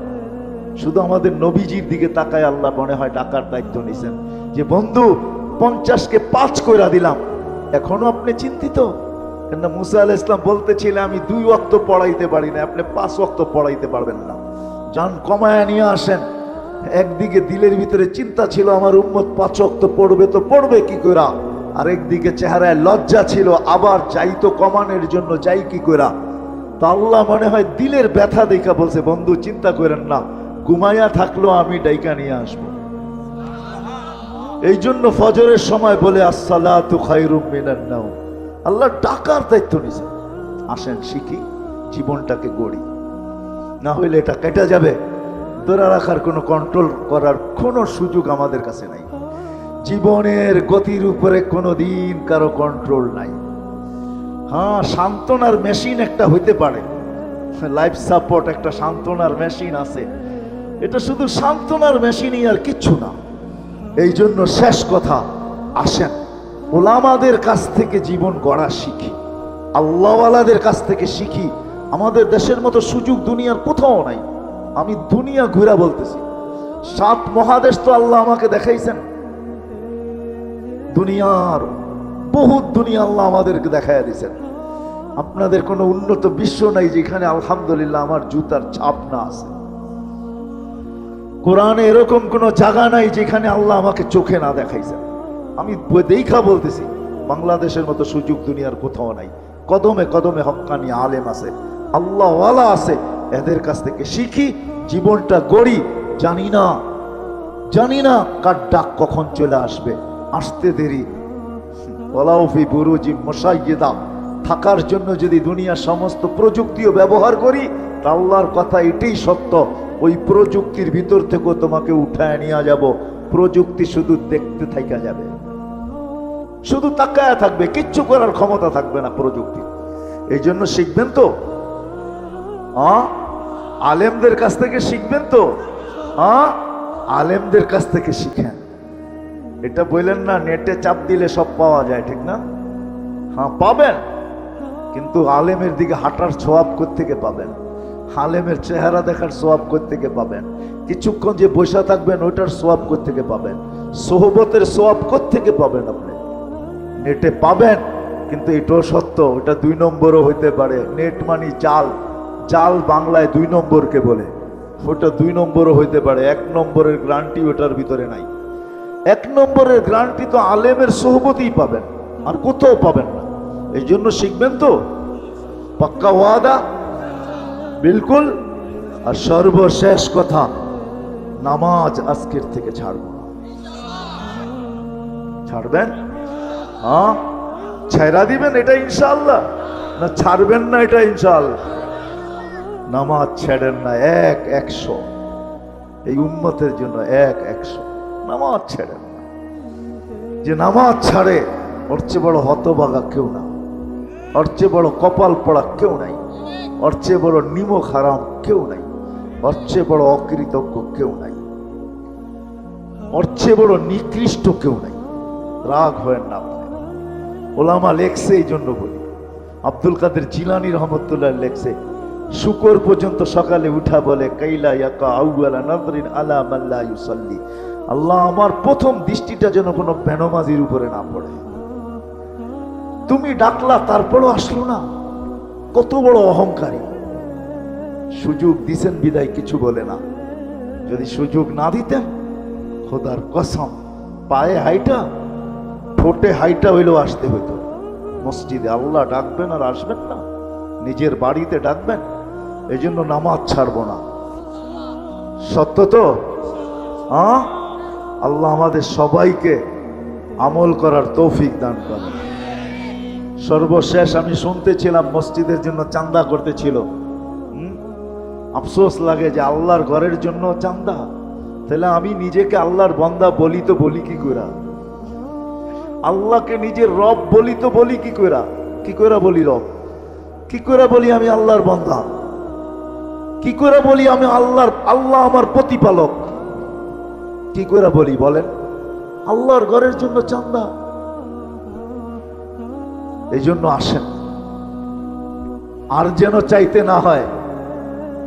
শুধু আমাদের নবীজির দিকে তাকায় আল্লাহ মনে হয় ডাকার দায়িত্ব নিছেন, যে বন্ধু 50কে 5 কইরা দিলাম, এখনো আপনি চিন্তিত? কেন মুসা আলাইহিস সালাম বলতেছিলেন আমি 2 ওয়াক্ত পড়াইতে পারি না, আপনি 5 ওয়াক্ত পড়াইতে পারবেন না, যান কমায়া নিয়ে আসেন। একদিকে দিলের ভিতরে চিন্তা ছিল আমার উম্মত 5 ওয়াক্ত পড়বে তো পড়বে কি কইরা, আর একদিকে চেহারায় লজ্জা ছিল আবার যাই তো কমানোর জন্য যাই কি কইরা। তো আল্লাহ মনে হয় দিলের ব্যথা দেখা বলছে বন্ধু চিন্তা করেন না, ঘুমাইয়া থাকলো আমি ডাইকা নিয়ে আসবো। এই জন্য ফজরের সময় বলে আসসালাতু খায়রুম মিনান নাওম। আল্লাহ ডাকার দায়িত্ব নিছে, আসেন শিখি, জীবনটাকে গড়ি, না হইলে এটা কেটে যাবে। ধরে রাখার কোনো কন্ট্রোল করার কোনো সুযোগ আমাদের কাছে নাই। জীবনের গতির উপরে কোনো দিন কারো কন্ট্রোল নাই। হ্যাঁ, সান্ত্বনার মেশিন একটা হইতে পারে, লাইফ সাপোর্ট একটা সান্ত্বনার মেশিন আছে, এটা শুধু সান্ত্বনার মেশিনই আর কিচ্ছু না। এই জন্য শেষ কথা, আসেন ওলামাদের কাছ থেকে জীবন গড়া শিখি, আল্লাহওয়ালাদের কাছ থেকে শিখি। আমাদের দেশের মতো সুযোগ দুনিয়ার কোথাও নাই। আমি দুনিয়া ঘুরা বলতেছি, 7 মহাদেশ তো আল্লাহ আমাকে দেখাইছেন, দুনিয়ার বহুত দুনিয়া আল্লাহ আমাদেরকে দেখাইয়া দিয়েছেন। আপনাদের কোনো উন্নত বিশ্ব নাই যেখানে আলহামদুলিল্লাহ আমার জুতার ছাপ না আছে। কোরআনে এরকম কোন জায়গা নাই যেখানে আল্লাহ আমাকে চোখে না দেখাইছেন। আমি দেখা বলতেছি, বাংলাদেশের মতো সুযোগ দুনিয়ার কোথাও নাই। কদমে কদমে হক্কানি আলেম আছে, আল্লাহওয়ালা আছে, এদের কাছ থেকে শিখি, জীবনটা গড়ি। জানি না কার ডাক কখন চলে আসবে, আসতে দেরি। ওয়ালাউ ফি বুরুজি মুশাইয়্যিদা, থাকার জন্য যদি দুনিয়ার সমস্ত প্রযুক্তিও ব্যবহার করি, তা আল্লাহর কথা এটাই সত্য, ওই প্রযুক্তির ভিতর থেকেও তোমাকে উঠায় নিয়ে যাব। প্রযুক্তি শুধু দেখতে থাকা যাবে, শুধু তাকায়া থাকবে, কিচ্ছু করার ক্ষমতা থাকবে না প্রযুক্তি। এই জন্য শিখবেন তো, আলেমদের কাছ থেকে শিখবেন তো, আলেমদের কাছ থেকে শিখেন। এটা বললেন না নেটে চাপ দিলে সব পাওয়া যায়, ঠিক না? হ্যাঁ পাবেন, কিন্তু আলেমের দিকে হাঁটার সওয়াব কোত্থেকে পাবেন? আলেমের চেহারা দেখার সওয়াব কোত্থেকে পাবেন? কিছুক্ষণ যে বসে থাকবেন ওইটার সওয়াব কোত্থেকে পাবেন? সোহবতের সওয়াব কোত্থেকে পাবেন? আপনি নেটে পাবেন, কিন্তু এটাও সত্য, ওটা 2 নম্বরও হইতে পারে। নেট মানি জাল, জাল বাংলায় 2 নম্বরকে বলে, ওটা 2 নম্বরও হইতে পারে। 1 নম্বরের গ্যারান্টি ওটার ভিতরে নাই। 1 নম্বরের গ্যারান্টি তো আলেমের সোহবতেই পাবেন, আর কোথাও পাবেন না। এই জন্য শিখবেন তো, পাক্কা ওয়াদা, বিলকুল। আর সর্বশেষ কথা, নামাজ আজকের থেকে ছাড়ব না। ছাড়বেন? হ্যাঁ, ছেড়া দিবেন এটা ইনশাআল্লাহ, না ছাড়বেন না এটা ইনশাআল্লাহ? নামাজ ছেড়েন না, 100 এই উম্মতের জন্য 100 নামাজ ছেড়েন না। যে নামাজ ছাড়ে ওর চেয়ে বড় হতভাগা কেউ না, ওর চেয়ে বড় কপাল পড়া কেউ নাই, ওর চেয়ে বড় নিমক হারাম কেউ নাই, ওর চেয়ে বড় অকৃতজ্ঞ কেউ নাই। ওর চেয়ে বড় নিকৃষ্ট কেউ নাই। রাগ হয় না আপনি, ওলামা লেখছে, এই জন্য বলি। আব্দুল কাদের জিলানী রহমতুল্লাহ লেখছে, শুকর পর্যন্ত সকালে উঠা বলে কাইলা ইয়াকা আউয়ালা নাযরিন আলা মান লা ইউসাল্লি, আল্লাহ আমার প্রথম দৃষ্টিটা যেন কোনো বেনমাজির উপরে না পড়ে। তুমি ডাকলা তারপরও আসলো না, কত বড় অহংকারী। সুযোগ দিছেন বিদায় কিছু বলে না, যদি সুযোগ না দিতেন খোদার কসম পায়ে হাইটা ঠোঁটে হাইটা হইলেও আসতে হইতো মসজিদে। আল্লাহ ডাকবেন আর আসবেন না, নিজের বাড়িতে ডাকবেন। এই জন্য নামাজ ছাড়বো না, সত্য তো? হ্যাঁ, আল্লাহ আমাদের সবাইকে আমল করার তৌফিক দান করেন। সর্বশেষ আমি শুনতেছিলাম মসজিদের জন্য চান্দা করতেছিল। আফসোস লাগে যে আল্লাহর ঘরের জন্য চান্দা, তাহলে আমি নিজেকে আল্লাহর বান্দা বলি তো বলি কি করে? আল্লাহকে নিজের রব বলি তো বলি কি করে? কি করে বলি রব? কি করে বলি আমি আল্লাহর বান্দা? কি করে বলি আমি আল্লাহ আমার প্রতিপালক? কি করে বলি বলেন? আল্লাহর ঘরের জন্য চান্দা। এই জন্য আসেন, আর যেন চাইতে না হয়।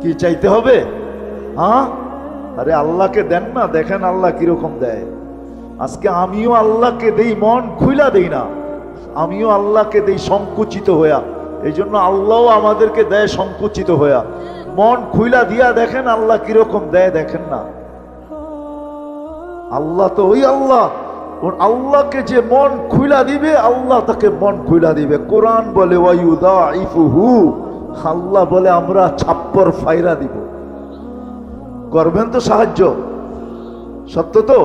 কি চাইতে হবে? হ্যাঁ, আরে আল্লাহকে দেন না, দেখেন আল্লাহ কিরকম দেয়। আজকে আমিও আল্লাহকে দেই, মন খুইলা দেই না, আমিও আল্লাহকে দেই সংকুচিত হইয়া। এই জন্য আল্লাহও আমাদেরকে দেয় সংকুচিত হইয়া। মন খুইলা দিয়া দেখেন আল্লাহ কিরকম দেয়, দেখেন না? আল্লাহ তো ওই আল্লাহ, আল্লাহকে যে মন খুইলা দিবে আল্লাহ তাকে মন খুইলা দিবে। কোরআন বলে ওয়ায়ুদাইফুহু, আল্লাহ বলে আমরা ছাপ্পর ফাইরা দিব। করবেন তো সাহায্য? সত্য তো?